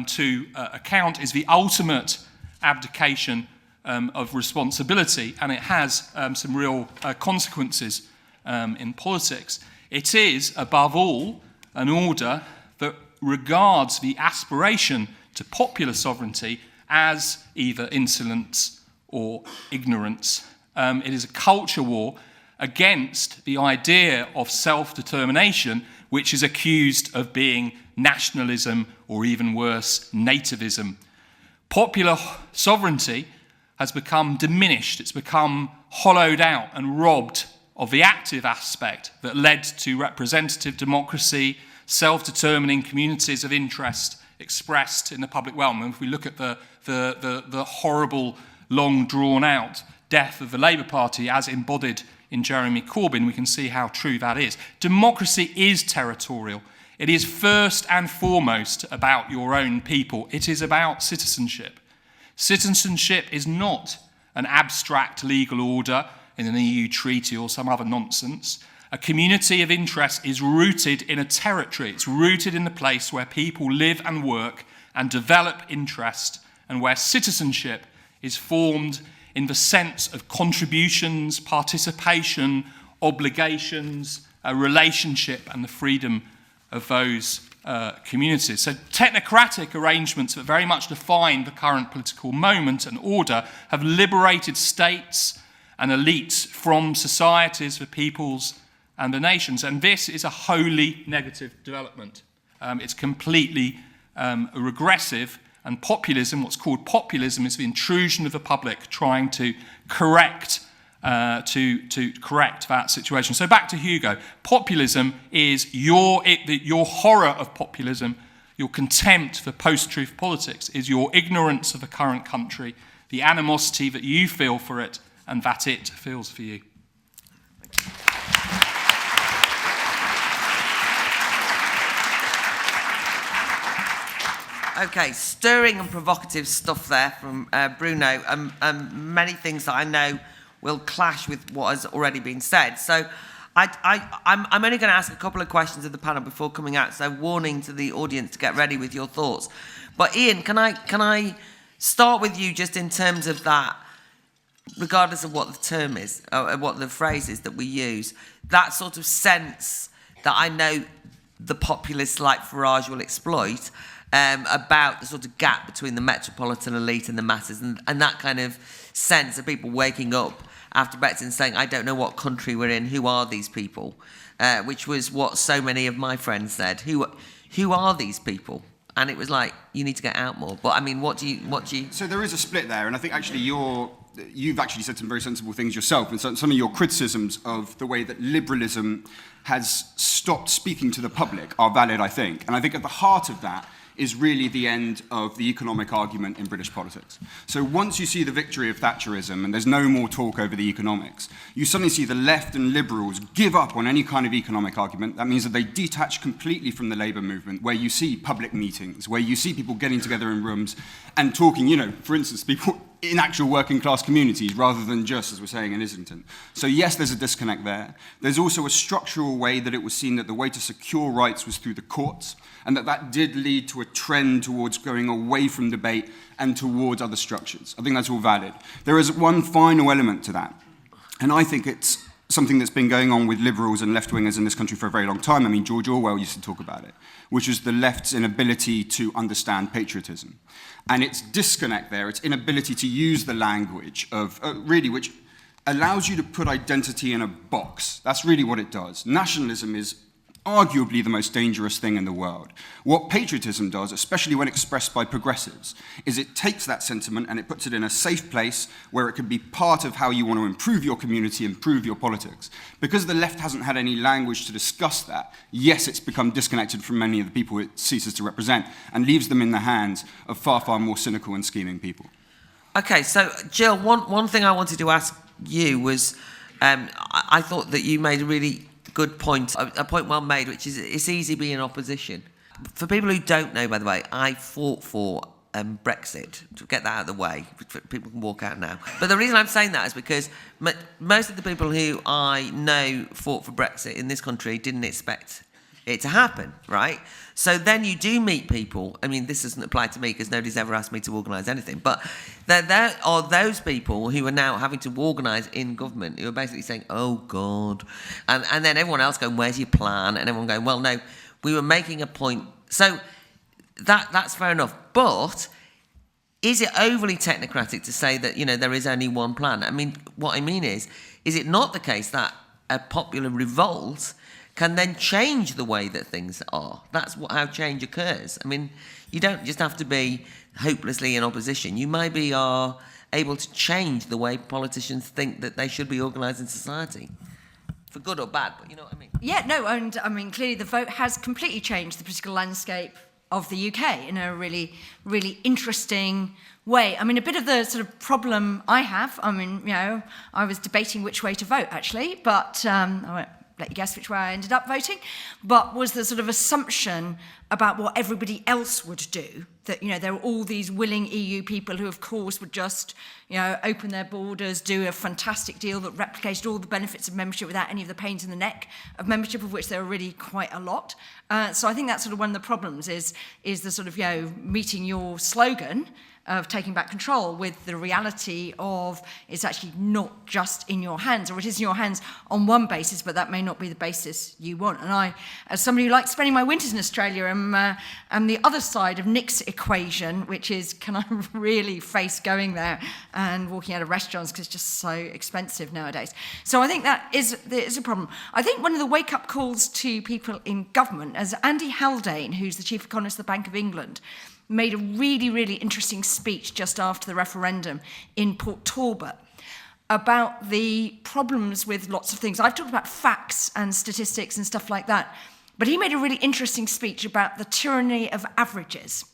to account is the ultimate abdication of responsibility, and it has some real consequences in politics. It is, above all, an order that regards the aspiration to popular sovereignty as either insolence or ignorance. It is a culture war against the idea of self-determination, which is accused of being nationalism or even worse, nativism. Popular sovereignty has become diminished, it's become hollowed out and robbed of the active aspect that led to representative democracy, self-determining communities of interest expressed in the public realm. And if we look at the horrible, long drawn-out death of the Labour Party as embodied in Jeremy Corbyn, we can see how true that is. Democracy is territorial. It is first and foremost about your own people. It is about citizenship. Citizenship is not an abstract legal order in an EU treaty or some other nonsense. A community of interest is rooted in a territory. It's rooted in the place where people live and work and develop interest, and where citizenship is formed in the sense of contributions, participation, obligations, a relationship, and the freedom of those communities. So technocratic arrangements that very much define the current political moment and order have liberated states and elites from societies, the peoples and the nations. And this is a wholly negative development. It's completely regressive. And populism, what's called populism, is the intrusion of the public trying to correct that situation. So back to Hugo. Populism is your horror of populism, your contempt for post-truth politics, is your ignorance of the current country, the animosity that you feel for it and that it feels for you. Okay, stirring and provocative stuff there from Bruno, many things that I know will clash with what has already been said. So I'm only going to ask a couple of questions of the panel before coming out, so warning to the audience to get ready with your thoughts. But Ian, can I start with you just in terms of that, regardless of what the term is, or what the phrase is that we use, that sort of sense that I know the populists like Farage will exploit, about the sort of gap between the metropolitan elite and the masses, and that kind of sense of people waking up after Brexit and saying, I don't know what country we're in, who are these people? Which was what so many of my friends said. Who are these people? And it was like, you need to get out more. But I mean, what do you... So there is a split there, and I think actually you've actually said some very sensible things yourself, and some of your criticisms of the way that liberalism has stopped speaking to the public are valid, I think. And I think at the heart of that is really the end of the economic argument in British politics. So once you see the victory of Thatcherism and there's no more talk over the economics, you suddenly see the left and liberals give up on any kind of economic argument. That means that they detach completely from the labour movement, where you see public meetings, where you see people getting together in rooms and talking, for instance, people in actual working class communities rather than just, as we're saying, in Islington. So yes, there's a disconnect there. There's also a structural way that it was seen that the way to secure rights was through the courts, and that did lead to a trend towards going away from debate and towards other structures. I think that's all valid. There is one final element to that, and I think it's something that's been going on with liberals and left-wingers in this country for a very long time. I mean, George Orwell used to talk about it, which is the left's inability to understand patriotism. And its disconnect there, its inability to use the language of, which allows you to put identity in a box. That's really what it does. Nationalism is arguably the most dangerous thing in the world. What patriotism does, especially when expressed by progressives, is it takes that sentiment and it puts it in a safe place where it can be part of how you want to improve your community, improve your politics. Because the left hasn't had any language to discuss that, yes, it's become disconnected from many of the people it ceases to represent and leaves them in the hands of far, far more cynical and scheming people. Okay, so Jill, one thing I wanted to ask you was, I thought that you made a really good point, a point well made, which is it's easy being in opposition. For people who don't know, by the way, I fought for Brexit, to get that out of the way. People can walk out now. But the reason I'm saying that is because most of the people who I know fought for Brexit in this country didn't expect it to happen, right? So then you do meet people. I mean, this doesn't apply to me because nobody's ever asked me to organise anything. But there are those people who are now having to organise in government who are basically saying, oh, God. And then everyone else going, where's your plan? And everyone going, well, no, we were making a point. So that's fair enough. But is it overly technocratic to say that, there is only one plan? I mean, what I mean is it not the case that a popular revolt can then change the way that things are? That's how change occurs. I mean, you don't just have to be hopelessly in opposition. You maybe are able to change the way politicians think that they should be organised in society. For good or bad, but you know what I mean? Yeah, no, and I mean, clearly the vote has completely changed the political landscape of the UK in a really, really interesting way. I mean, a bit of the sort of problem I have, I was debating which way to vote, actually, but I won't let you guess which way I ended up voting, but was the sort of assumption about what everybody else would do, that, there were all these willing EU people who, of course, would just, open their borders, do a fantastic deal that replicated all the benefits of membership without any of the pains in the neck of membership, of which there are really quite a lot. So I think that's sort of one of the problems is the sort of, meeting your slogan of taking back control with the reality of it's actually not just in your hands, or it is in your hands on one basis, but that may not be the basis you want. And I, as somebody who likes spending my winters in Australia, am the other side of Nick's equation, which is, can I really face going there and walking out of restaurants because it's just so expensive nowadays? So I think that is a problem. I think one of the wake-up calls to people in government, as Andy Haldane, who's the chief economist of the Bank of England, made a really, really interesting speech just after the referendum in Port Talbot about the problems with lots of things. I've talked about facts and statistics and stuff like that, but he made a really interesting speech about the tyranny of averages.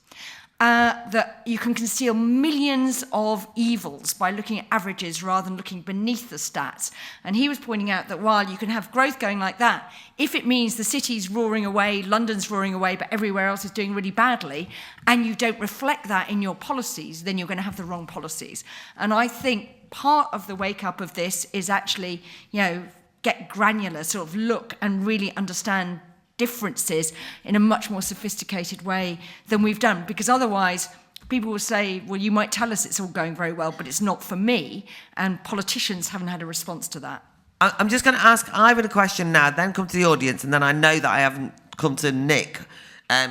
That you can conceal millions of evils by looking at averages rather than looking beneath the stats. And he was pointing out that while you can have growth going like that, if it means the city's roaring away, London's roaring away, but everywhere else is doing really badly, and you don't reflect that in your policies, then you're going to have the wrong policies. And I think part of the wake-up of this is actually, get granular, sort of look and really understand differences in a much more sophisticated way than we've done. Because otherwise, people will say, well, you might tell us it's all going very well, but it's not for me. And politicians haven't had a response to that. I'm just going to ask Ivan a question now, then come to the audience, and then I know that I haven't come to Nick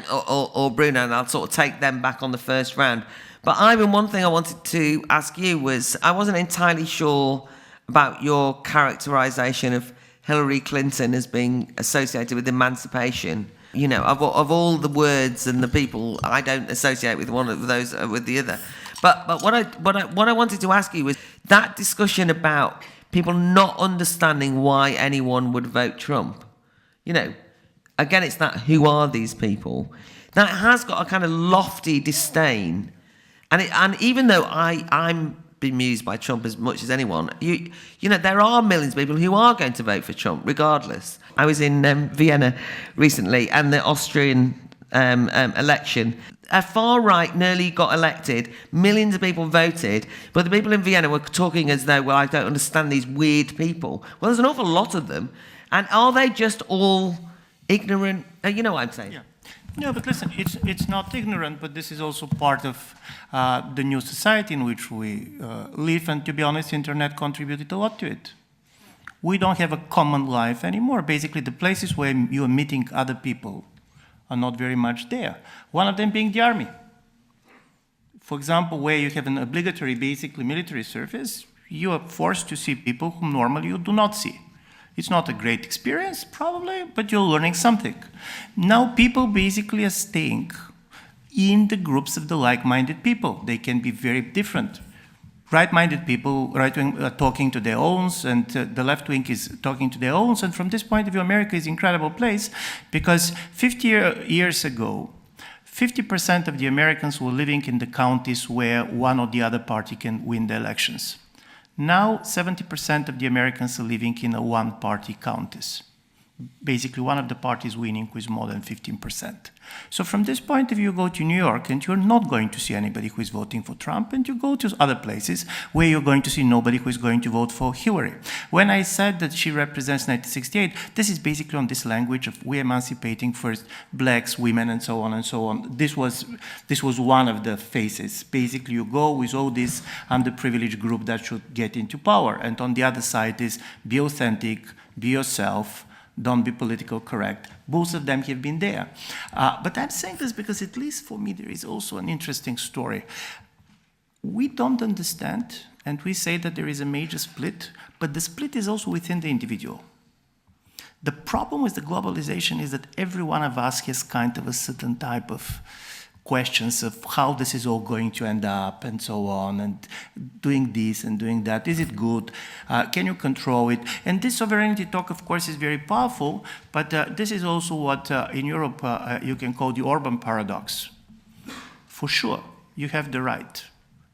or Bruno, and I'll sort of take them back on the first round. But Ivan, one thing I wanted to ask you was, I wasn't entirely sure about your characterisation of Hillary Clinton as being associated with emancipation. You know, of all the words and the people, I don't associate with one of those with the other. But what I wanted to ask you was that discussion about people not understanding why anyone would vote Trump. You know, again, it's that who are these people? That has got a kind of lofty disdain, and even though I'm bemused by Trump as much as anyone, you know, there are millions of people who are going to vote for Trump regardless. I was in Vienna recently, and the Austrian election, a far right nearly got elected, millions of people voted, but the people in Vienna were talking as though, well, I don't understand these weird people. Well, there's an awful lot of them, and are they just all ignorant? You know what I'm saying? Yeah. No, but listen, it's not ignorant, but this is also part of the new society in which we live, and to be honest, the internet contributed a lot to it. We don't have a common life anymore. Basically, the places where you are meeting other people are not very much there. One of them being the army. For example, where you have an obligatory, basically military service, you are forced to see people whom normally you do not see. It's not a great experience, probably, but you're learning something. Now people basically are staying in the groups of the like-minded people. They can be very different. Right-minded people, right-wing, are talking to their owns, and the left-wing is talking to their owns. And from this point of view, America is an incredible place, because 50 years ago, 50% of the Americans were living in the counties where one or the other party can win the elections. Now, 70% of the Americans are living in one-party counties. Basically, one of the parties winning with more than 15%. So from this point of view, you go to New York, and you're not going to see anybody who is voting for Trump, and you go to other places where you're going to see nobody who is going to vote for Hillary. When I said that she represents 1968, this is basically on this language of we emancipating first blacks, women, and so on and so on. This was one of the faces. Basically, you go with all this underprivileged group that should get into power, and on the other side is be authentic, be yourself, don't be politically correct. Both of them have been there. But I'm saying this because, at least for me, there is also an interesting story. We don't understand, and we say that there is a major split, but the split is also within the individual. The problem with the globalization is that every one of us has kind of a certain type of questions of how this is all going to end up and so on, and doing this and doing that. Is it good? Can you control it? And this sovereignty talk, of course, is very powerful, but this is also what in Europe you can call the Orban paradox. For sure, you have the right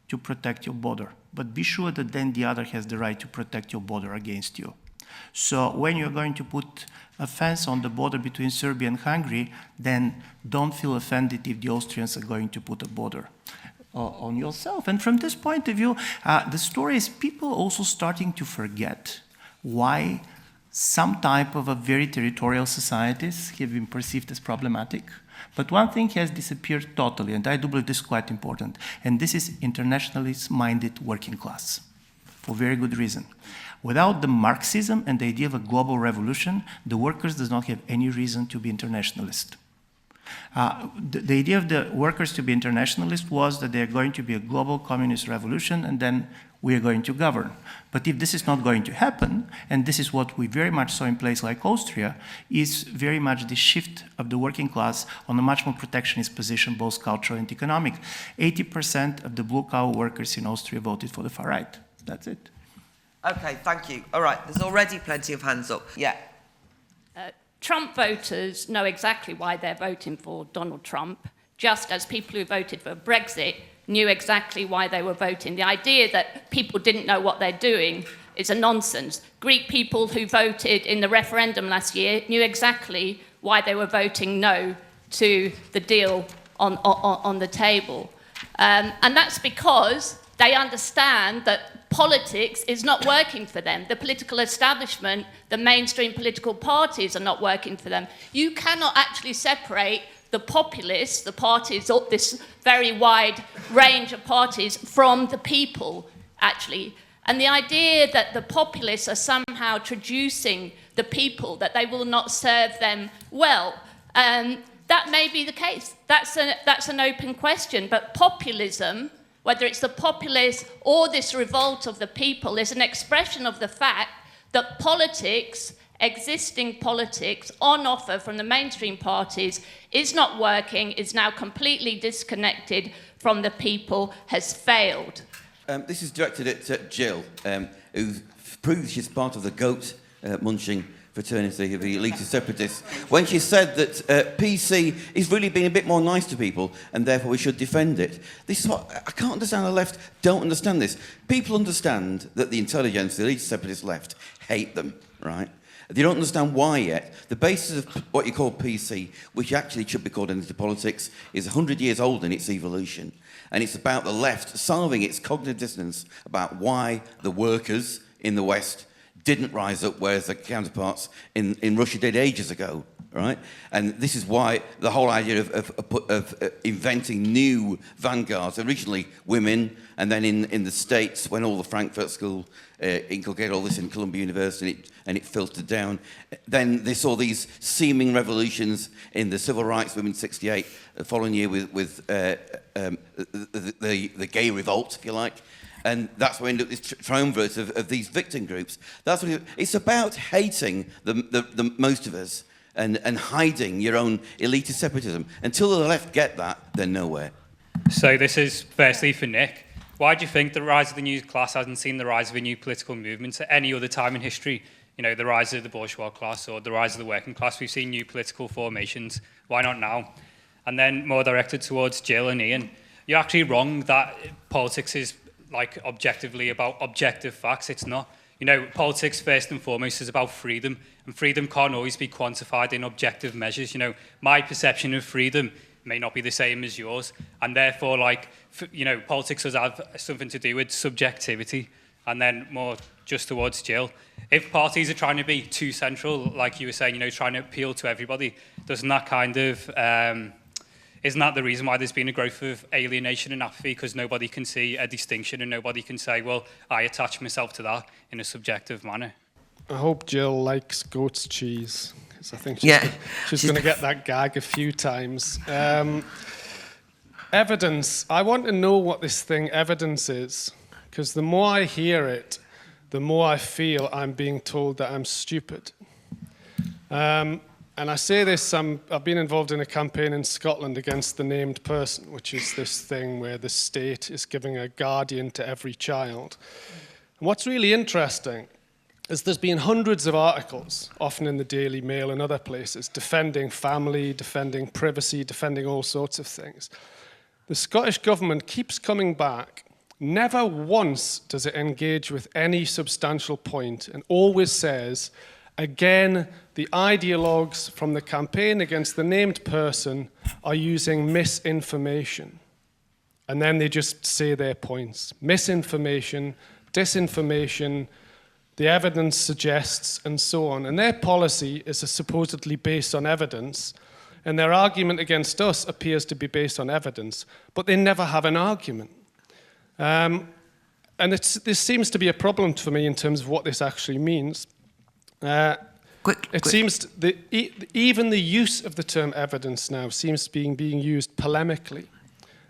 to protect your border, but be sure that then the other has the right to protect your border against you. So when you're going to put a fence on the border between Serbia and Hungary, then don't feel offended if the Austrians are going to put a border on yourself. And from this point of view, the story is people also starting to forget why some type of a very territorial societies have been perceived as problematic. But one thing has disappeared totally, and I do believe this is quite important, and this is internationalist-minded working class, for very good reason. Without the Marxism and the idea of a global revolution, the workers does not have any reason to be internationalist. The idea of the workers to be internationalist was that there are going to be a global communist revolution, and then we are going to govern. But if this is not going to happen, and this is what we very much saw in places like Austria, is very much the shift of the working class on a much more protectionist position, both cultural and economic. 80% of the blue-collar workers in Austria voted for the far right. That's it. Okay, thank you. All right, there's already plenty of hands up. Yeah. Trump voters know exactly why they're voting for Donald Trump, just as people who voted for Brexit knew exactly why they were voting. The idea that people didn't know what they're doing is a nonsense. Greek people who voted in the referendum last year knew exactly why they were voting no to the deal on the table. And that's because they understand that politics is not working for them. The political establishment, the mainstream political parties are not working for them. You cannot actually separate the populists, the parties, this very wide range of parties, from the people, actually. And the idea that the populists are somehow traducing the people, that they will not serve them well, that may be the case. That's an open question. But populism, whether it's the populists or this revolt of the people, is an expression of the fact that politics, existing politics on offer from the mainstream parties, is not working, is now completely disconnected from the people, has failed. This is directed at Jill, who proves she's part of the goat munching fraternity of the elitist separatists, when she said that PC is really being a bit more nice to people and therefore we should defend it. This is what I can't understand. The left don't understand this. People understand that the intelligence, the elitist separatist left, hate them, right? They don't understand why yet. The basis of what you call PC, which actually should be called energy politics, is 100 years old in its evolution. And it's about the left solving its cognitive dissonance about why the workers in the West didn't rise up, whereas the counterparts in Russia did ages ago, right? And this is why the whole idea of inventing new vanguards, originally women, and then in the States, when all the Frankfurt School inculcated all this in Columbia University and it filtered down, then they saw these seeming revolutions in the civil rights movement in 68, the following year with the gay revolt, if you like. And that's where we end up with this triumvirate of these victim groups. That's what it's about, hating the most of us and hiding your own elitist separatism. Until the left get that, they're nowhere. So this is firstly for Nick. Why do you think the rise of the new class hasn't seen the rise of a new political movement at any other time in history? You know, the rise of the bourgeois class or the rise of the working class. We've seen new political formations. Why not now? And then more directed towards Jill and Ian. You're actually wrong that politics is like objectively about objective facts. It's not. You know, politics first and foremost is about freedom, and freedom can't always be quantified in objective measures. You know, my perception of freedom may not be the same as yours, and therefore, like, you know, politics does have something to do with subjectivity. And then more just towards Jill, if parties are trying to be too central, like you were saying, you know, trying to appeal to everybody, doesn't that kind of isn't that the reason why there's been a growth of alienation and apathy? Because nobody can see a distinction and nobody can say, well, I attach myself to that in a subjective manner. I hope Jill likes goat's cheese, because I think she's going to get that gag a few times. Evidence. I want to know what this thing evidence is, because the more I hear it, the more I feel I'm being told that I'm stupid. And I say this, I've been involved in a campaign in Scotland against the named person, which is this thing where the state is giving a guardian to every child. And what's really interesting is there's been hundreds of articles, often in the Daily Mail and other places, defending family, defending privacy, defending all sorts of things. The Scottish government keeps coming back. Never once does it engage with any substantial point and always says, again, the ideologues from the campaign against the named person are using misinformation. And then they just say their points. Misinformation, disinformation, the evidence suggests, and so on. And their policy is supposedly based on evidence, and their argument against us appears to be based on evidence, but they never have an argument. And this seems to be a problem for me in terms of what this actually means. It seems that even the use of the term evidence now seems to be being used polemically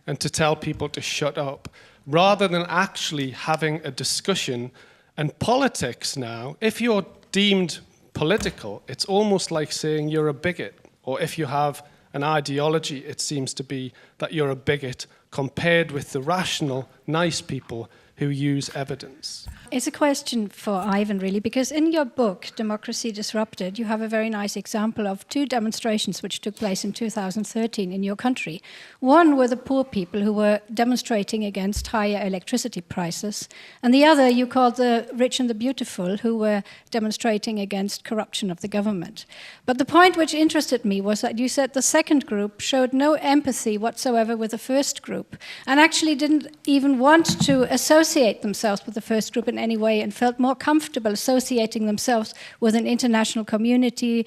and to tell people to shut up, rather than actually having a discussion. And politics now, if you're deemed political, it's almost like saying you're a bigot, or if you have an ideology, it seems to be that you're a bigot compared with the rational, nice people who use evidence. It's a question for Ivan, really, because in your book, Democracy Disrupted, you have a very nice example of two demonstrations which took place in 2013 in your country. One were the poor people who were demonstrating against higher electricity prices, and the other you called the rich and the beautiful, who were demonstrating against corruption of the government. But the point which interested me was that you said the second group showed no empathy whatsoever with the first group, group, and actually didn't even want to associate themselves with the first group in any way, and felt more comfortable associating themselves with an international community,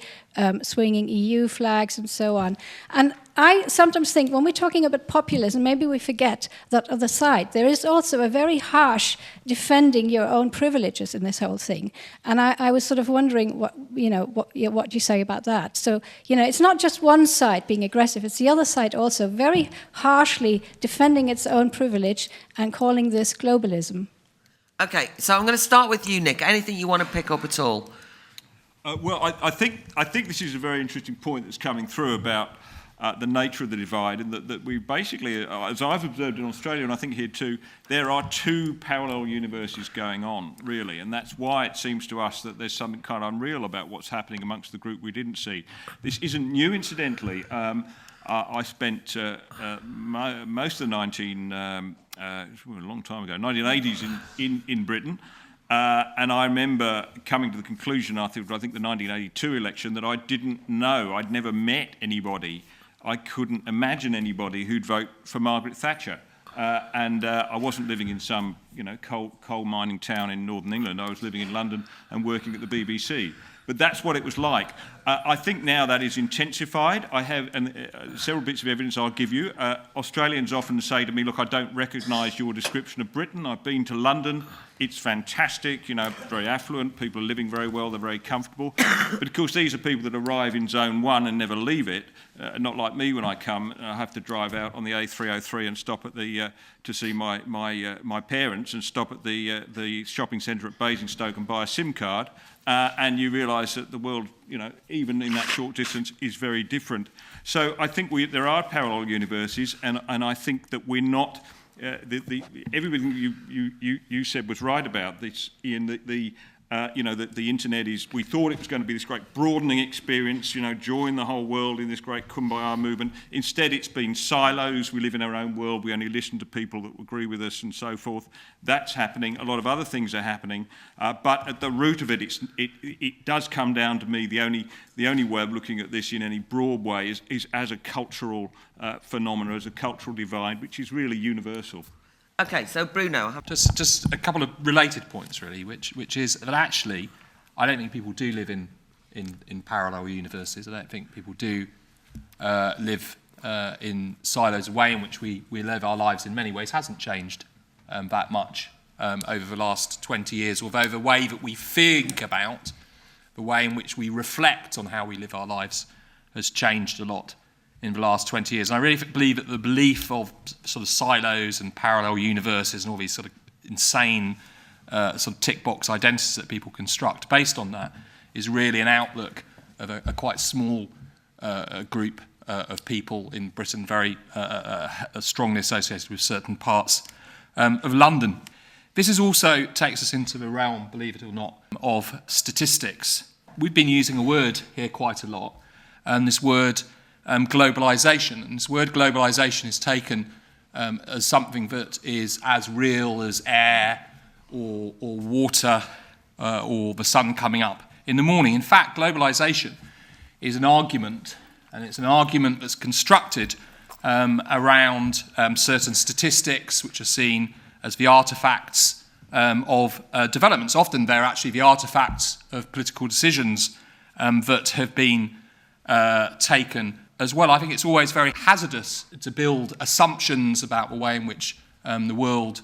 swinging EU flags and so on. And I sometimes think when we're talking about populism, maybe we forget that on the side there is also a very harsh defending your own privileges in this whole thing. And I was sort of wondering what you say about that. So, it's not just one side being aggressive, it's the other side also very harshly defending its own privilege and calling this globalism. Okay, so I'm going to start with you, Nick. Anything you want to pick up at all? Well, I think this is a very interesting point that's coming through about the nature of the divide, and that we basically, as I've observed in Australia, and I think here too, there are two parallel universes going on, really, and that's why it seems to us that there's something kind of unreal about what's happening amongst the group we didn't see. This isn't new, incidentally. I spent most of the a long time ago, 1980s in Britain, and I remember coming to the conclusion after, I think, the 1982 election that I didn't know, I'd never met anybody, I couldn't imagine anybody who'd vote for Margaret Thatcher. And I wasn't living in some, coal mining town in northern England. I was living in London and working at the BBC. But that's what it was like. I think now that is intensified. I have several bits of evidence I'll give you. Australians often say to me, look, I don't recognise your description of Britain. I've been to London. It's fantastic, very affluent. People are living very well. They're very comfortable. But, of course, these are people that arrive in Zone 1 and never leave it. Not like me when I come. I have to drive out on the A303 and stop at to see my parents, and stop at the shopping centre at Basingstoke and buy a SIM card. And you realise that the world, even in that short distance, is very different. So I think there are parallel universes, and I think that we're not. Everything you said was right about this, Ian. The internet is. We thought it was going to be this great broadening experience. Join the whole world in this great Kumbaya movement. Instead, it's been silos. We live in our own world. We only listen to people that agree with us, and so forth. That's happening. A lot of other things are happening. But at the root of it, it does come down to me. The only way of looking at this in any broad way is as a cultural phenomenon, as a cultural divide, which is really universal. Okay, so Bruno. Just a couple of related points, really, which is that actually, I don't think people do live in parallel universes. I don't think people do live in silos. The way in which we live our lives in many ways hasn't changed that much over the last 20 years, although the way that we think about, the way in which we reflect on how we live our lives has changed a lot in the last 20 years. And I really believe that the belief of sort of silos and parallel universes and all these sort of insane sort of tick box identities that people construct based on that is really an outlook of a quite small group of people in Britain, very strongly associated with certain parts of London. This is also takes us into the realm, believe it or not, of statistics. We've been using a word here quite a lot, and this word globalisation. And this word globalisation is taken as something that is as real as air or water or the sun coming up in the morning. In fact, globalisation is an argument, and it's an argument that's constructed around certain statistics which are seen as the artefacts of developments. Often they're actually the artefacts of political decisions that have been taken as well. I think it's always very hazardous to build assumptions about the way in which the world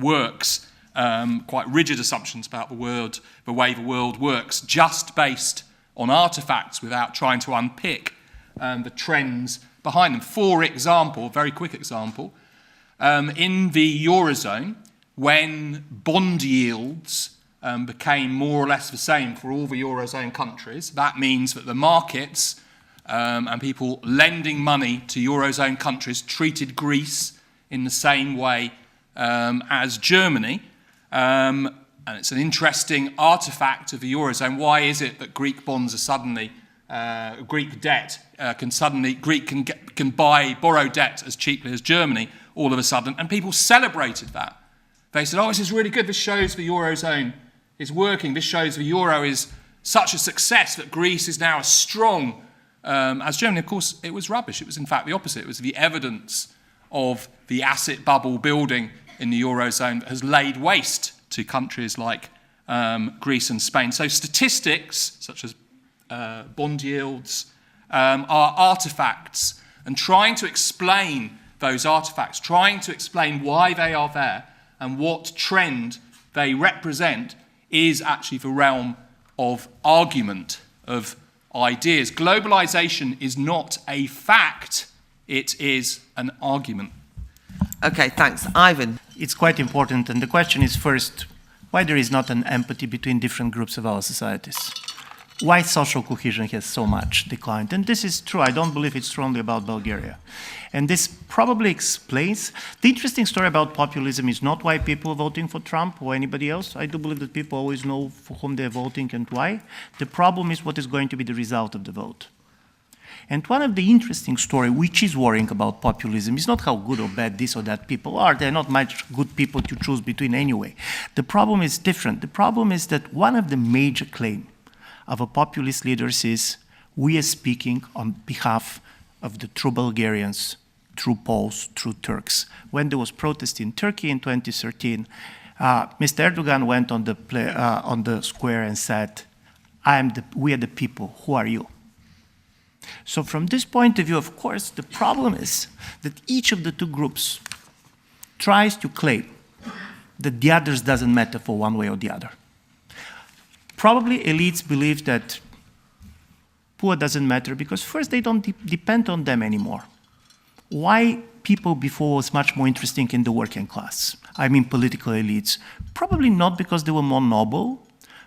works, quite rigid assumptions about the way the world works, just based on artefacts without trying to unpick the trends behind them. For example, a very quick example, in the Eurozone, when bond yields became more or less the same for all the Eurozone countries, that means that the markets and people lending money to Eurozone countries treated Greece in the same way as Germany. And it's an interesting artifact of the Eurozone. Why is it that Greek bonds are suddenly, Greek debt can borrow debt as cheaply as Germany all of a sudden? And people celebrated that. They said, oh, this is really good. This shows the Eurozone is working. This shows the Euro is such a success that Greece is now as strong as Germany. Of course, it was rubbish. It was, in fact, the opposite. It was the evidence of the asset bubble building in the Eurozone that has laid waste to countries like Greece and Spain. So statistics, such as bond yields, are artifacts, and trying to explain those artifacts, trying to explain why they are there and what trend they represent is actually the realm of argument, of ideas. Globalization is not a fact, it is an argument. Okay, thanks. Ivan. It's quite important, and the question is first, why there is not an empathy between different groups of our societies? Why social cohesion has so much declined? And this is true. I don't believe it's true only about Bulgaria. And this probably explains the interesting story about populism is not why people are voting for Trump or anybody else. I do believe that people always know for whom they're voting and why. The problem is what is going to be the result of the vote. And one of the interesting stories, which is worrying about populism, is not how good or bad this or that people are. They're not much good people to choose between anyway. The problem is different. The problem is that one of the major claims of a populist leaders is we are speaking on behalf of the true Bulgarians, true Poles, true Turks. When there was protest in Turkey in 2013, Mr. Erdogan went on the square and said, we are the people, who are you? So from this point of view, of course, the problem is that each of the two groups tries to claim that the others doesn't matter for one way or the other. Probably elites believe that poor doesn't matter because first they don't depend on them anymore. Why people before was much more interesting in the working class? I mean political elites. Probably not because they were more noble,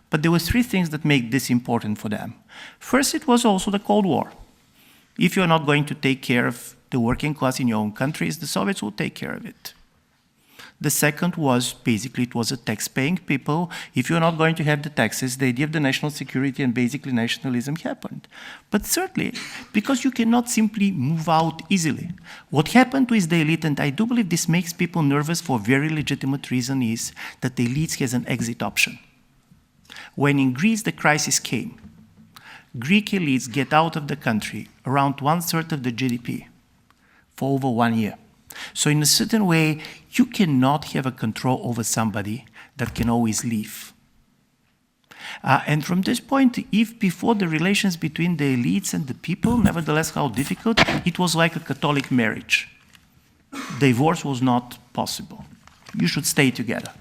but there were three things that make this important for them. First, it was also the Cold War. If you're not going to take care of the working class in your own countries, the Soviets will take care of it. The second was, basically, it was a tax-paying people. If you're not going to have the taxes, the idea of the national security and basically nationalism happened. But thirdly, because you cannot simply move out easily. What happened with the elite, and I do believe this makes people nervous for a very legitimate reason, is that the elite has an exit option. When in Greece the crisis came, Greek elites get out of the country around 1/3 of the GDP for over 1 year. So in a certain way, you cannot have a control over somebody that can always leave. And from this point, if before the relations between the elites and the people, nevertheless how difficult, it was like a Catholic marriage. Divorce was not possible. You should stay together.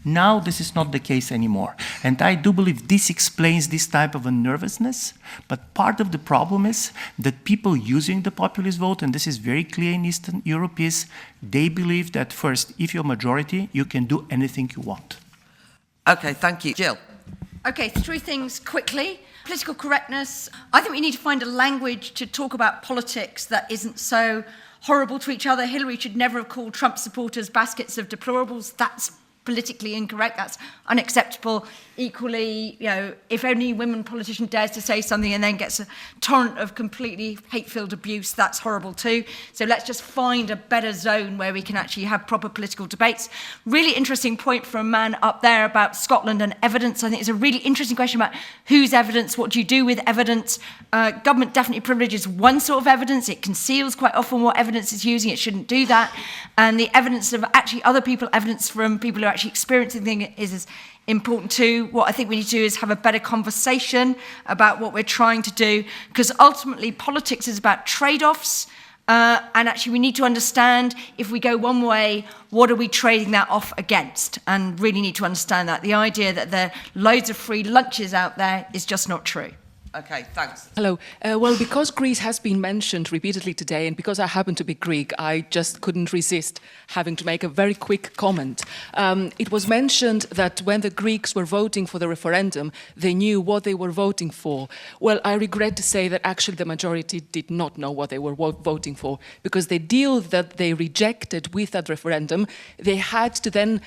Now this is not the case anymore. And I do believe this explains this type of a nervousness, but part of the problem is that people using the populist vote, and this is very clear in Eastern Europe, is they believe that first, if you're majority, you can do anything you want. Okay, thank you. Jill. Okay, three things quickly. Political correctness. I think we need to find a language to talk about politics that isn't so horrible to each other. Hillary should never have called Trump supporters baskets of deplorables. That's politically incorrect. That's unacceptable. Equally, you know, if any women politician dares to say something and then gets a torrent of completely hate-filled abuse, that's horrible too. So let's just find a better zone where we can actually have proper political debates. Really interesting point from a man up there about Scotland and evidence. I think it's a really interesting question about whose evidence, what do you do with evidence? Government definitely privileges one sort of evidence. It conceals quite often what evidence it's using. It shouldn't do that. And the evidence of actually other people, evidence from people who are actually experiencing things is important too. What I think we need to do is have a better conversation about what we're trying to do, because ultimately politics is about trade-offs, and actually we need to understand if we go one way, what are we trading that off against, and really need to understand that. The idea that there are loads of free lunches out there is just not true. Okay, thanks. Hello. Well, because Greece has been mentioned repeatedly today, and because I happen to be Greek, I just couldn't resist having to make a very quick comment. It was mentioned that when the Greeks were voting for the referendum, they knew what they were voting for. Well, I regret to say that actually the majority did not know what they were voting for, because the deal that they rejected with that referendum, they had to then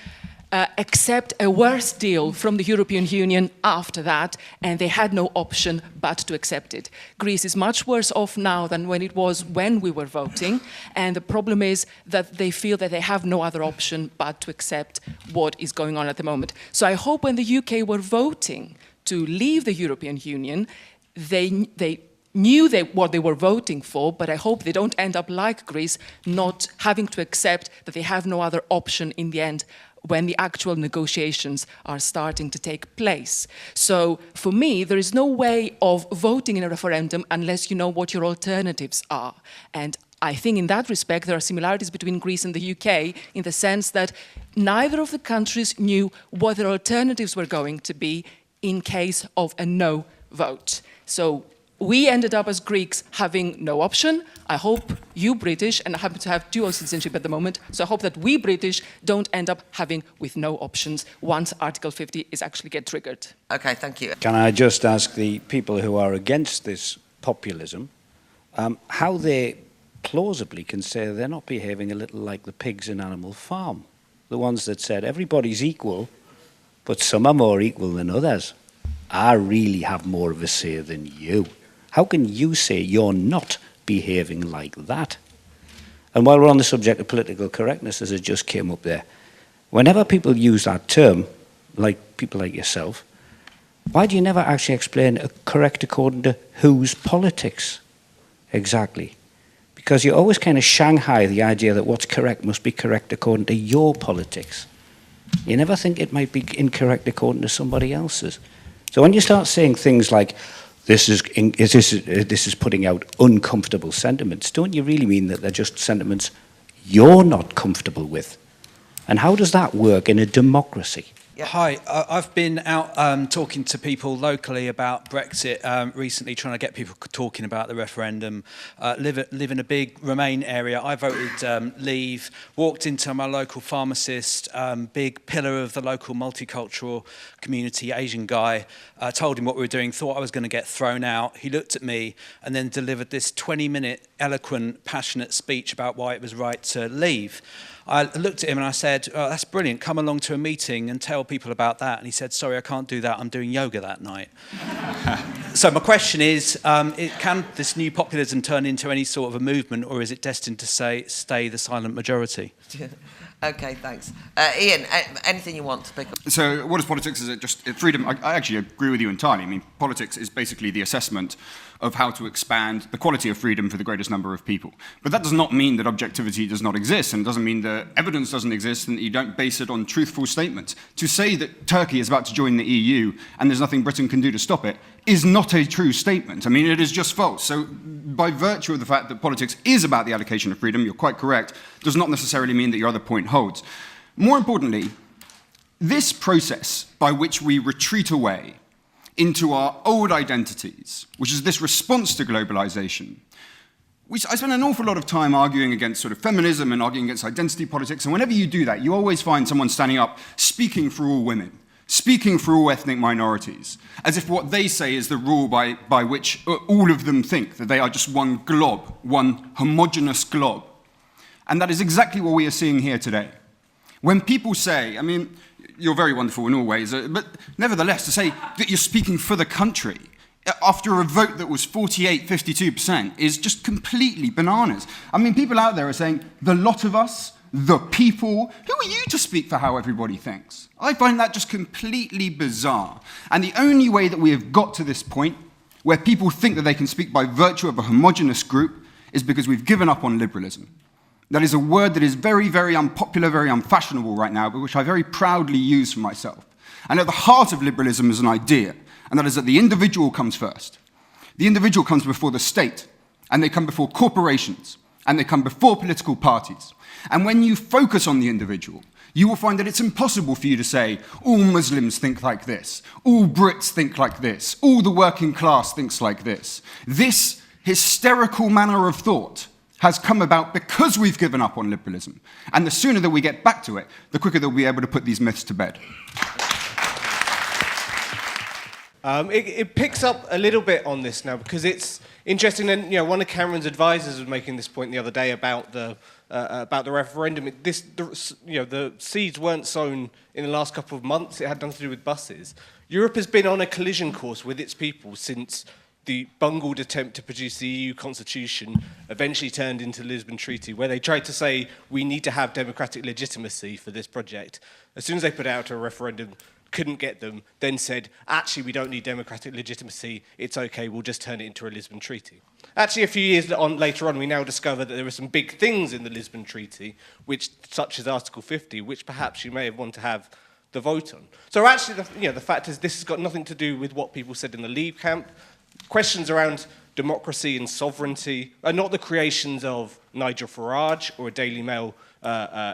accept a worse deal from the European Union after that, and they had no option but to accept it. Greece is much worse off now than when it was when we were voting, and the problem is that they feel that they have no other option but to accept what is going on at the moment. So I hope when the UK were voting to leave the European Union, they knew what they were voting for, but I hope they don't end up like Greece, not having to accept that they have no other option in the end when the actual negotiations are starting to take place. So for me, there is no way of voting in a referendum unless you know what your alternatives are. And I think in that respect, there are similarities between Greece and the UK in the sense that neither of the countries knew what their alternatives were going to be in case of a no vote. So we ended up as Greeks having no option. I hope you British, and I happen to have dual citizenship at the moment, so I hope that we British don't end up having with no options once Article 50 is actually get triggered. Okay, thank you. Can I just ask the people who are against this populism how they plausibly can say they're not behaving a little like the pigs in Animal Farm, the ones that said everybody's equal, but some are more equal than others. I really have more of a say than you. How can you say you're not behaving like that? And while we're on the subject of political correctness, as it just came up there, whenever people use that term, like people like yourself, why do you never actually explain correct according to whose politics exactly? Because you always kind of Shanghai the idea that what's correct must be correct according to your politics. You never think it might be incorrect according to somebody else's. So when you start saying things like, this is putting out uncomfortable sentiments, don't you really mean that they're just sentiments you're not comfortable with? And how does that work in a democracy? Yeah. Hi, I've been out talking to people locally about Brexit recently, trying to get people talking about the referendum. Live in a big Remain area. I voted Leave, walked into my local pharmacist, big pillar of the local multicultural community, Asian guy, told him what we were doing, thought I was going to get thrown out. He looked at me and then delivered this 20-minute, eloquent, passionate speech about why it was right to leave. I looked at him and I said, oh, that's brilliant, come along to a meeting and tell people about that. And he said, sorry, I can't do that, I'm doing yoga that night. So my question is, can this new populism turn into any sort of a movement, or is it destined to stay the silent majority? Okay, thanks. Ian, anything you want to pick up? So what is politics? Is it just freedom? I actually agree with you entirely. I mean, politics is basically the assessment of how to expand the quality of freedom for the greatest number of people. But that does not mean that objectivity does not exist, and it doesn't mean that evidence doesn't exist and that you don't base it on truthful statements. To say that Turkey is about to join the EU and there's nothing Britain can do to stop it is not a true statement. I mean, it is just false. So by virtue of the fact that politics is about the allocation of freedom, you're quite correct, does not necessarily mean that your other point holds. More importantly, this process by which we retreat away into our old identities, which is this response to globalization, I spend an awful lot of time arguing against sort of feminism and arguing against identity politics, and whenever you do that, you always find someone standing up speaking for all women, speaking for all ethnic minorities, as if what they say is the rule by which all of them think, that they are just one glob, one homogeneous glob. And that is exactly what we are seeing here today. When people say, I mean, you're very wonderful in all ways, but nevertheless, to say that you're speaking for the country after a vote that was 52% is just completely bananas. I mean, people out there are saying, the lot of us, the people, who are you to speak for how everybody thinks? I find that just completely bizarre. And the only way that we have got to this point, where people think that they can speak by virtue of a homogenous group, is because we've given up on liberalism. That is a word that is very, very unpopular, very unfashionable right now, but which I very proudly use for myself. And at the heart of liberalism is an idea, and that is that the individual comes first. The individual comes before the state, and they come before corporations, and they come before political parties. And when you focus on the individual, you will find that it's impossible for you to say, all Muslims think like this, all Brits think like this, all the working class thinks like this. This hysterical manner of thought has come about because we've given up on liberalism. And the sooner that we get back to it, the quicker that we'll be able to put these myths to bed. It picks up a little bit on this now because it's interesting. And one of Cameron's advisors was making this point the other day about the referendum. The seeds weren't sown in the last couple of months. It had nothing to do with buses. Europe has been on a collision course with its people since the bungled attempt to produce the EU constitution eventually turned into the Lisbon Treaty, where they tried to say we need to have democratic legitimacy for this project. As soon as they put out a referendum, couldn't get them, then said, actually, we don't need democratic legitimacy, it's okay, we'll just turn it into a Lisbon Treaty. Actually, a few years later on, we now discover that there were some big things in the Lisbon Treaty, such as Article 50, which perhaps you may have wanted to have the vote on. So actually, the fact is this has got nothing to do with what people said in the Leave camp. Questions around democracy and sovereignty are not the creations of Nigel Farage or a Daily Mail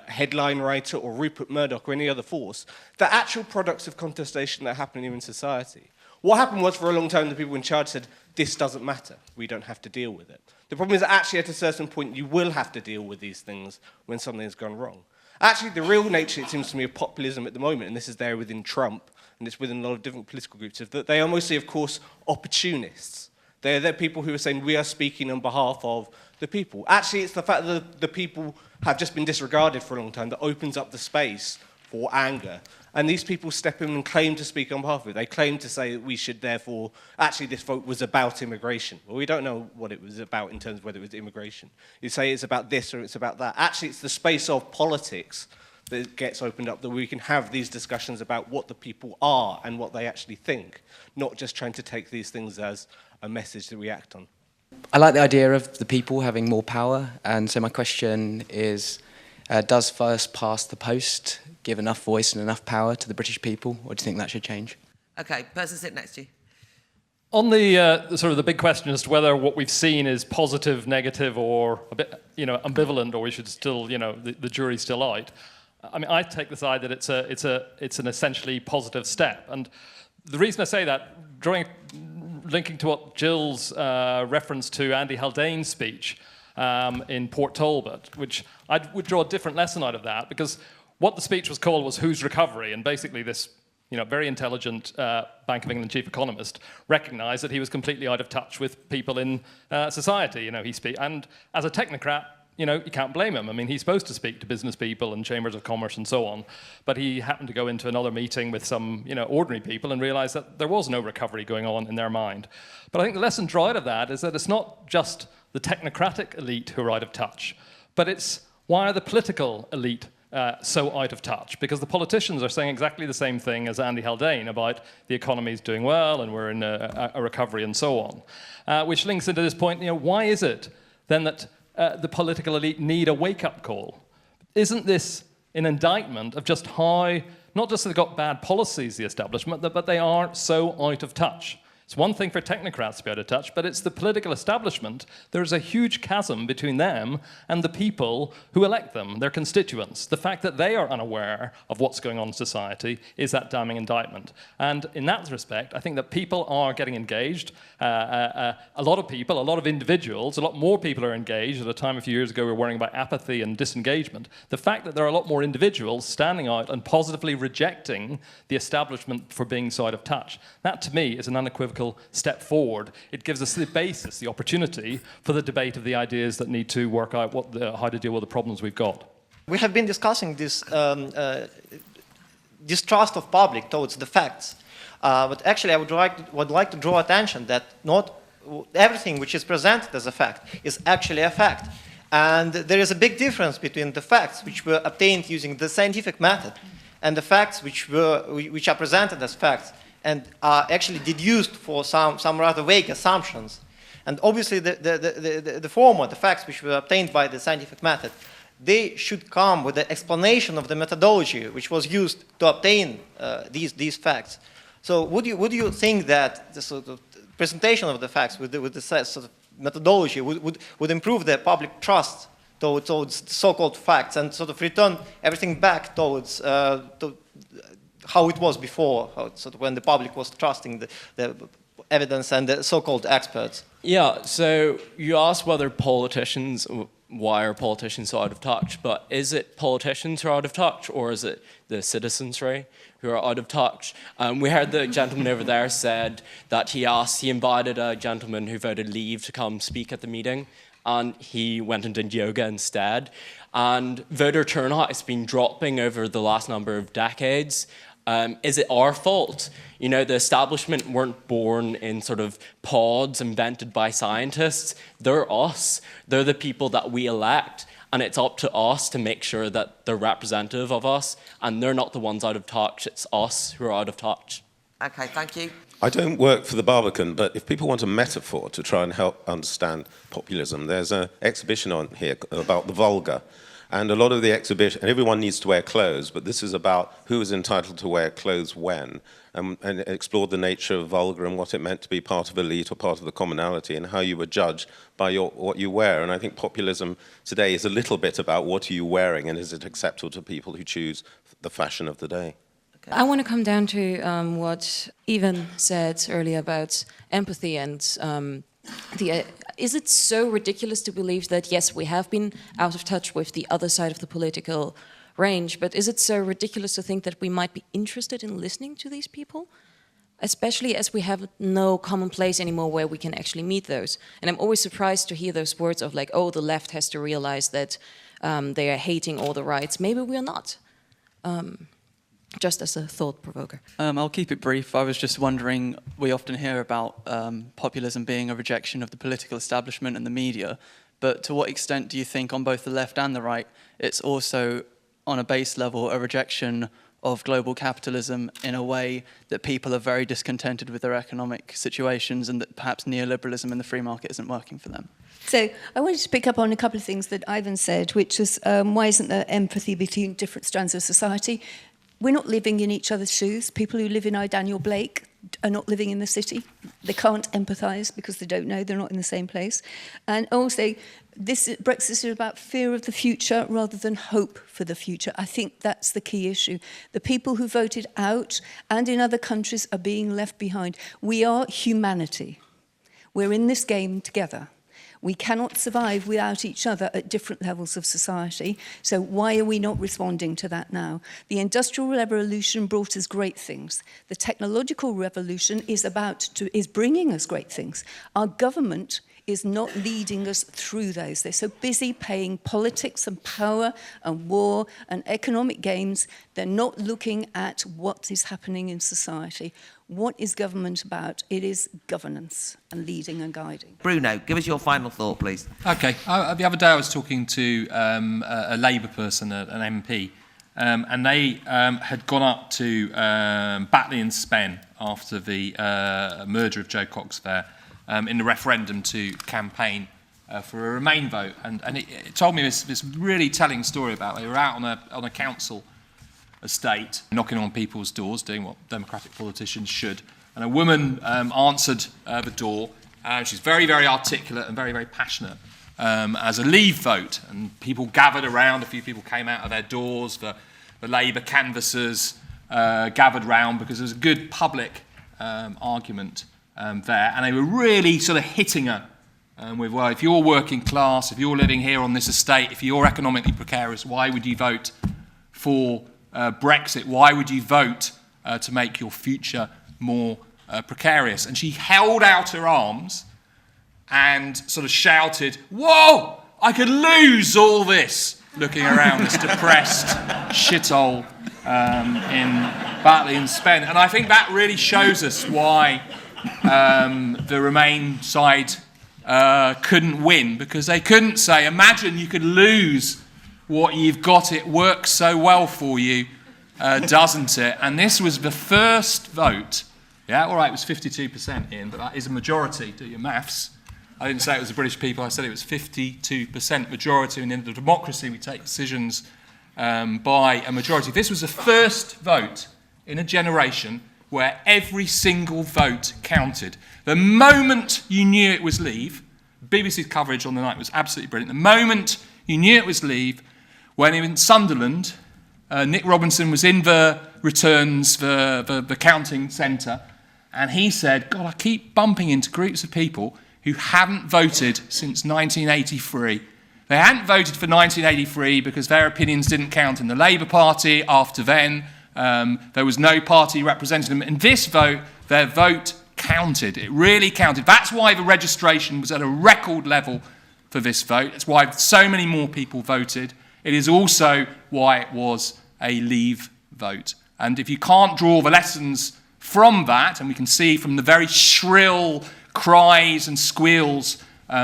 headline writer or Rupert Murdoch or any other force. They're actual products of contestation that happen here in society. What happened was, for a long time, the people in charge said, this doesn't matter, we don't have to deal with it. The problem is that actually at a certain point you will have to deal with these things when something has gone wrong. Actually, the real nature, it seems to me, of populism at the moment, and this is there within Trump, and it's within a lot of different political groups, is that they are mostly, of course, opportunists. They're people who are saying, we are speaking on behalf of the people. Actually, it's the fact that the people have just been disregarded for a long time that opens up the space for anger. And these people step in and claim to speak on behalf of it. They claim to say that we should therefore, actually this vote was about immigration. Well, we don't know what it was about in terms of whether it was immigration. You say it's about this or it's about that. Actually, it's the space of politics that gets opened up, that we can have these discussions about what the people are and what they actually think, not just trying to take these things as a message that we act on. I like the idea of the people having more power, and so my question is, does first past the post give enough voice and enough power to the British people, or do you think that should change? Okay, person sitting next to you. On the sort of the big question as to whether what we've seen is positive, negative, or a bit, ambivalent, or we should still, the jury's still out. I mean, I take the side that it's an essentially positive step, and the reason I say that, linking to what Jill's reference to Andy Haldane's speech in Port Talbot, which I would draw a different lesson out of that, because what the speech was called was Whose Recovery, and basically this very intelligent Bank of England chief economist recognised that he was completely out of touch with people in society. And as a technocrat, you can't blame him. I mean, he's supposed to speak to business people and chambers of commerce and so on, but he happened to go into another meeting with some, ordinary people and realised that there was no recovery going on in their mind. But I think the lesson drawn out of that is that it's not just the technocratic elite who are out of touch, but it's why are the political elite so out of touch? Because the politicians are saying exactly the same thing as Andy Haldane about the economy's doing well and we're in a recovery and so on, which links into this point, why is it then that the political elite need a wake-up call? Isn't this an indictment of just how, not just they've got bad policies, the establishment, but they are so out of touch? It's one thing for technocrats to be out of touch, but it's the political establishment. There's a huge chasm between them and the people who elect them, their constituents. The fact that they are unaware of what's going on in society is that damning indictment. And in that respect, I think that people are getting engaged. A lot of people, a lot of individuals, a lot more people are engaged. At a time a few years ago, we were worrying about apathy and disengagement. The fact that there are a lot more individuals standing out and positively rejecting the establishment for being so out of touch, that to me is an unequivocal step forward. It gives us the basis, the opportunity for the debate of the ideas that need to work out how to deal with the problems we've got. We have been discussing this distrust of public towards the facts, but actually I would like to draw attention that not everything which is presented as a fact is actually a fact. And there is a big difference between the facts which were obtained using the scientific method and the facts which are presented as facts and are actually deduced for some rather vague assumptions. And obviously the former, the facts which were obtained by the scientific method, they should come with the explanation of the methodology which was used to obtain these facts. So would you think that the sort of presentation of the facts with the sort of methodology would improve the public trust towards so-called facts and sort of return everything back towards how it was before, sort of when the public was trusting the evidence and the so-called experts? Yeah, so you asked why are politicians so out of touch, but is it politicians who are out of touch, or is it the citizenry who are out of touch? We heard the gentleman over there said that he invited a gentleman who voted Leave to come speak at the meeting, and he went and did yoga instead. And voter turnout has been dropping over the last number of decades. Is it our fault? The establishment weren't born in sort of pods invented by scientists. They're us. They're the people that we elect. and it's up to us to make sure that they're representative of us, and they're not the ones out of touch, it's us who are out of touch. Okay, thank you. I don't work for the Barbican, but if people want a metaphor to try and help understand populism, there's an exhibition on here about the vulgar. And a lot of the exhibition, and everyone needs to wear clothes, but this is about who is entitled to wear clothes when, and explored the nature of vulgar and what it meant to be part of elite or part of the commonality, and how you were judged by what you wear. And I think populism today is a little bit about what are you wearing, and is it acceptable to people who choose the fashion of the day. I want to come down to what Ivan said earlier about empathy and is it so ridiculous to believe that, yes, we have been out of touch with the other side of the political range, but is it so ridiculous to think that we might be interested in listening to these people? Especially as we have no common place anymore where we can actually meet those. And I'm always surprised to hear those words of like, oh, the left has to realize that they are hating all the rights. Maybe we are not. Just as a thought provoker. I'll keep it brief. I was just wondering, we often hear about populism being a rejection of the political establishment and the media, but to what extent do you think on both the left and the right, it's also on a base level a rejection of global capitalism in a way that people are very discontented with their economic situations and that perhaps neoliberalism and the free market isn't working for them? So I wanted to pick up on a couple of things that Ivan said, which is why isn't there empathy between different strands of society? We're not living in each other's shoes. People who live in Daniel Blake are not living in the city. They can't empathise because they don't know, they're not in the same place. And also, Brexit is about fear of the future rather than hope for the future. I think that's the key issue. The people who voted out and in other countries are being left behind. We are humanity. We're in this game together. We cannot survive without each other at different levels of society. So why are we not responding to that now? The Industrial Revolution brought us great things. The technological revolution is bringing us great things. Our government is not leading us through those. They're so busy paying politics and power and war and economic games, they're not looking at what is happening in society. What is government about? It is governance and leading and guiding. Bruno, give us your final thought, please. Okay. The other day I was talking to a Labour person, an MP, and they had gone up to Batley and Spen after the murder of Joe Cox there in the referendum to campaign for a Remain vote. And it told me this really telling story about they were out on a council estate, knocking on people's doors, doing what democratic politicians should. And a woman answered the door. She's very, very articulate and very, very passionate as a Leave vote. And people gathered around. A few people came out of their doors. The Labour canvassers gathered round because there was a good public argument there. And they were really sort of hitting her with, well, if you're working class, if you're living here on this estate, if you're economically precarious, why would you vote for Brexit? Why would you vote to make your future more precarious? And she held out her arms and sort of shouted, "Whoa, I could lose all this," looking around this depressed shithole in Batley and Spen. And I think that really shows us why the Remain side couldn't win, because they couldn't say, imagine you could lose what you've got, it works so well for you, doesn't it? And this was the first vote. Yeah, all right, it was 52% in, but that is a majority. Do your maths. I didn't say it was the British people, I said it was 52% majority, and in the democracy we take decisions by a majority. This was the first vote in a generation where every single vote counted. The moment you knew it was Leave, BBC's coverage on the night was absolutely brilliant. The moment you knew it was Leave, when in Sunderland, Nick Robinson was in the returns, the counting centre, and he said, God, I keep bumping into groups of people who haven't voted since 1983. They hadn't voted for 1983 because their opinions didn't count in the Labour Party. After then, there was no party representing them. In this vote, their vote counted. It really counted. That's why the registration was at a record level for this vote. That's why so many more people voted. It is also why it was a Leave vote. And if you can't draw the lessons from that, and we can see from the very shrill cries and squeals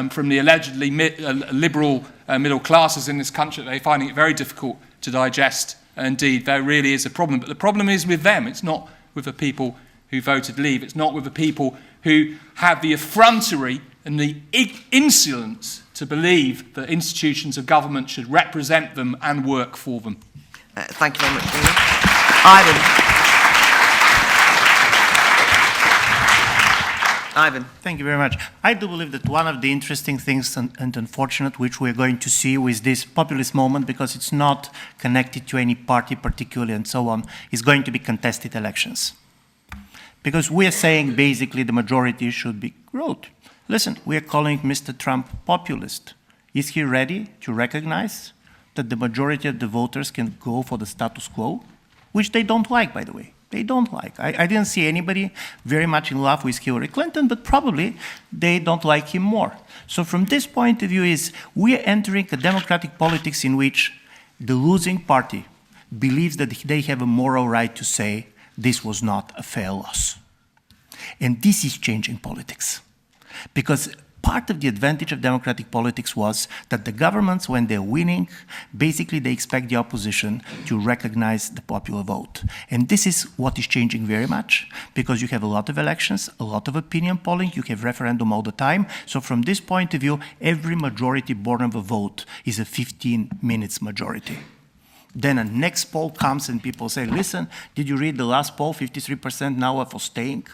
from the allegedly liberal middle classes in this country, they're finding it very difficult to digest. Indeed, there really is a problem. But the problem is with them. It's not with the people who voted leave. It's not with the people who have the effrontery and the insolence to believe that institutions of government should represent them and work for them. Thank you very much, Ian. Ivan. Thank you very much. I do believe that one of the interesting things and unfortunate which we're going to see with this populist moment, because it's not connected to any party particularly and so on, is going to be contested elections. Because we are saying basically the majority should be growth. Listen, we are calling Mr. Trump populist. Is he ready to recognize that the majority of the voters can go for the status quo, which they don't like, by the way? They don't like. I didn't see anybody very much in love with Hillary Clinton, but probably they don't like him more. So from this point of view is we are entering a democratic politics in which the losing party believes that they have a moral right to say this was not a fair loss. And this is changing politics. Because part of the advantage of democratic politics was that the governments, when they're winning, basically they expect the opposition to recognize the popular vote. And this is what is changing very much, because you have a lot of elections, a lot of opinion polling, you have referendum all the time. So from this point of view, every majority born of a vote is a 15 minutes majority. Then a next poll comes and people say, listen, did you read the last poll? 53% now are for staying.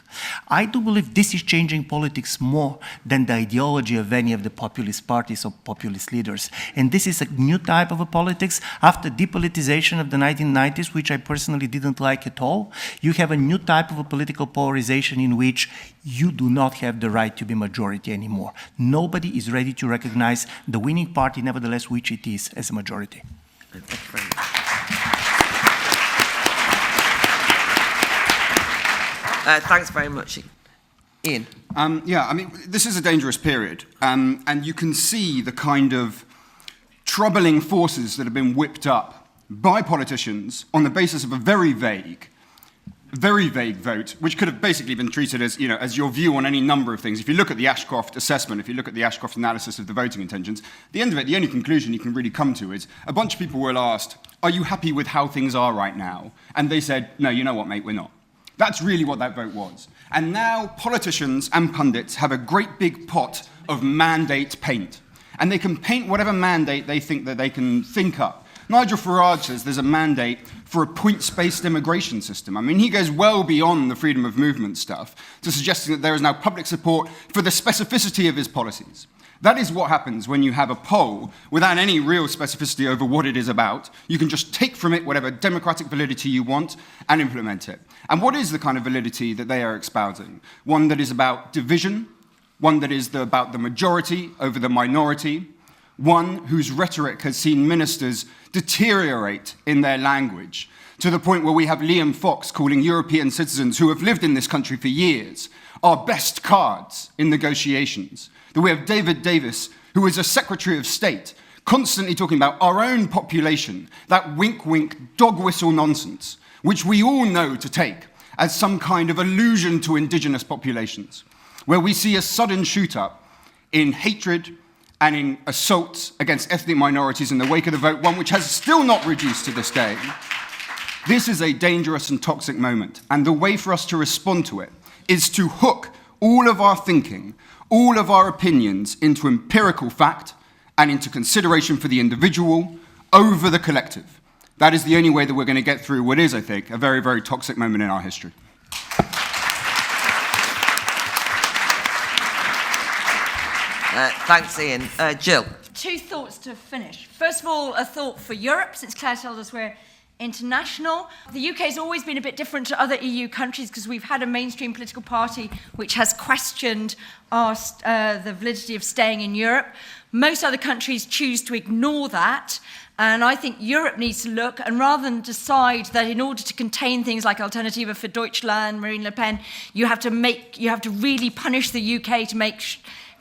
I do believe this is changing politics more than the ideology of any of the populist parties or populist leaders. And this is a new type of a politics. After depoliticization of the 1990s, which I personally didn't like at all, you have a new type of a political polarization in which you do not have the right to be majority anymore. Nobody is ready to recognize the winning party, nevertheless, which it is, as a majority. Thank you very much. Thanks very much, Ian. Yeah, I mean, this is a dangerous period, and you can see the kind of troubling forces that have been whipped up by politicians on the basis of a very vague vote, which could have basically been treated as, as your view on any number of things. If you look at the Ashcroft assessment, if you look at the Ashcroft analysis of the voting intentions, at the end of it, the only conclusion you can really come to is a bunch of people were asked, are you happy with how things are right now? And they said, no, you know what, mate, we're not. That's really what that vote was. And now politicians and pundits have a great big pot of mandate paint. And they can paint whatever mandate they think that they can think up. Nigel Farage says there's a mandate for a points-based immigration system. I mean, he goes well beyond the freedom of movement stuff to suggesting that there is now public support for the specificity of his policies. That is what happens when you have a poll without any real specificity over what it is about. You can just take from it whatever democratic validity you want and implement it. And what is the kind of validity that they are espousing? One that is about division, one that is about the majority over the minority, one whose rhetoric has seen ministers deteriorate in their language to the point where we have Liam Fox calling European citizens who have lived in this country for years our best cards in negotiations. That we have David Davis, who is a Secretary of State, constantly talking about our own population, that wink-wink dog-whistle nonsense, which we all know to take as some kind of allusion to indigenous populations, where we see a sudden shoot-up in hatred and in assaults against ethnic minorities in the wake of the vote, one which has still not reduced to this day. This is a dangerous and toxic moment, and the way for us to respond to it is to hook all of our thinking, all of our opinions into empirical fact and into consideration for the individual over the collective. That is the only way that we're going to get through what is, I think, a very, very toxic moment in our history. Thanks, Ian. Jill. Two thoughts to finish. First of all, a thought for Europe, since Claire told us we're international. The UK has always been a bit different to other EU countries because we've had a mainstream political party which has questioned the validity of staying in Europe. Most other countries choose to ignore that. And I think Europe needs to look, and rather than decide that in order to contain things like Alternative for Deutschland, Marine Le Pen, you have to really punish the UK to make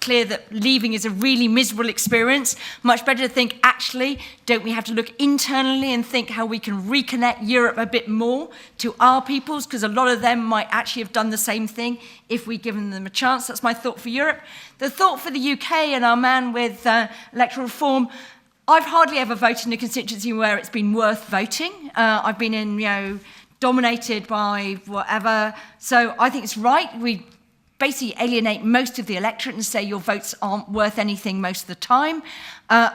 clear that leaving is a really miserable experience. Much better to think, actually, don't we have to look internally and think how we can reconnect Europe a bit more to our peoples, because a lot of them might actually have done the same thing if we'd given them a chance. That's my thought for Europe. The thought for the UK and our man with electoral reform, I've hardly ever voted in a constituency where it's been worth voting. I've been in, dominated by whatever. So I think it's right. We basically alienate most of the electorate and say your votes aren't worth anything most of the time.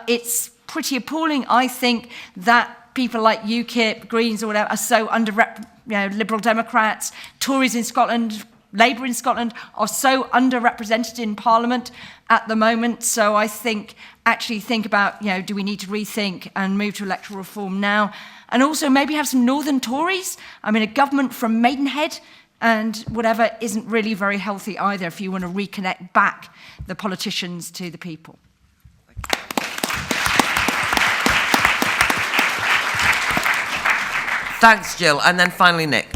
It's pretty appalling, I think, that people like UKIP, Greens or whatever are so underrepresented, Liberal Democrats, Tories in Scotland, Labour in Scotland are so underrepresented in Parliament at the moment. So I think, think about, do we need to rethink and move to electoral reform now? And also maybe have some Northern Tories. I mean, a government from Maidenhead and whatever isn't really very healthy either if you want to reconnect back the politicians to the people. Thanks, Jill. And then finally, Nick.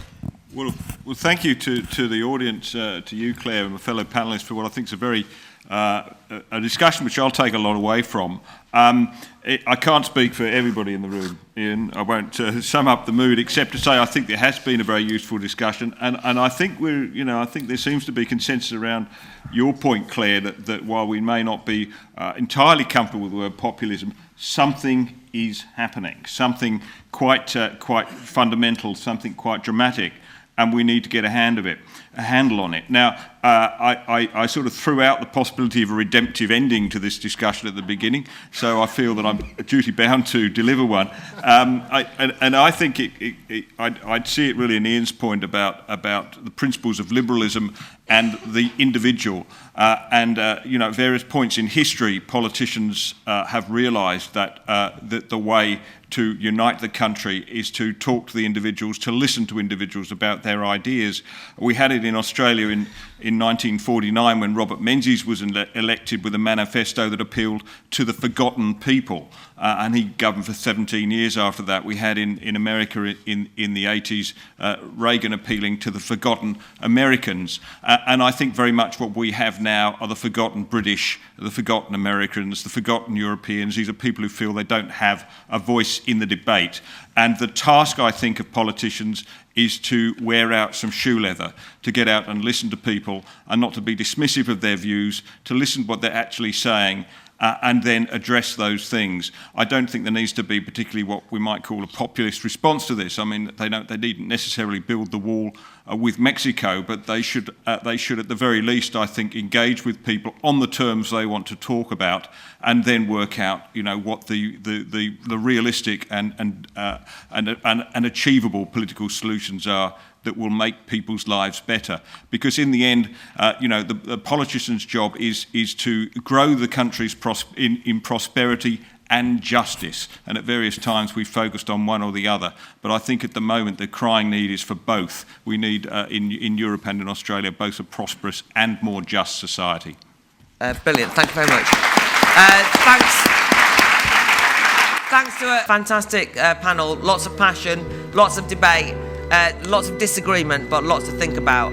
Well, thank you to the audience, to you, Claire, and my fellow panellists for what I think is a very a discussion which I'll take a lot away from. I can't speak for everybody in the room, Ian. I won't sum up the mood except to say I think there has been a very useful discussion, and I think I think there seems to be consensus around your point, Claire, that while we may not be entirely comfortable with the word populism, something is happening, something quite fundamental, something quite dramatic, and we need to get a handle on it. Now, I sort of threw out the possibility of a redemptive ending to this discussion at the beginning, so I feel that I'm duty bound to deliver one. I think I'd see it really in Ian's point about the principles of liberalism and the individual. At various points in history, politicians have realised that the way to unite the country is to talk to the individuals, to listen to individuals about their ideas. We had it in Australia in 1949 when Robert Menzies was elected with a manifesto that appealed to the forgotten people, and he governed for 17 years after that. We had in America in the 80s Reagan appealing to the forgotten Americans, and I think very much what we have now are the forgotten British, the forgotten Americans, the forgotten Europeans. These are people who feel they don't have a voice in the debate. And the task, I think, of politicians is to wear out some shoe leather, to get out and listen to people and not to be dismissive of their views, to listen to what they're actually saying, and then address those things. I don't think there needs to be particularly what we might call a populist response to this. I mean, they needn't necessarily build the wall with Mexico, but they should at the very least, I think, engage with people on the terms they want to talk about, and then work out, what the realistic and achievable political solutions are that will make people's lives better. Because in the end, the politician's job is to grow the country's in prosperity and justice. And at various times we've focused on one or the other. But I think at the moment the crying need is for both. We need, in Europe and in Australia, both a prosperous and more just society. Brilliant. Thank you very much. Thanks to a fantastic panel. Lots of passion, lots of debate. Lots of disagreement, but lots to think about.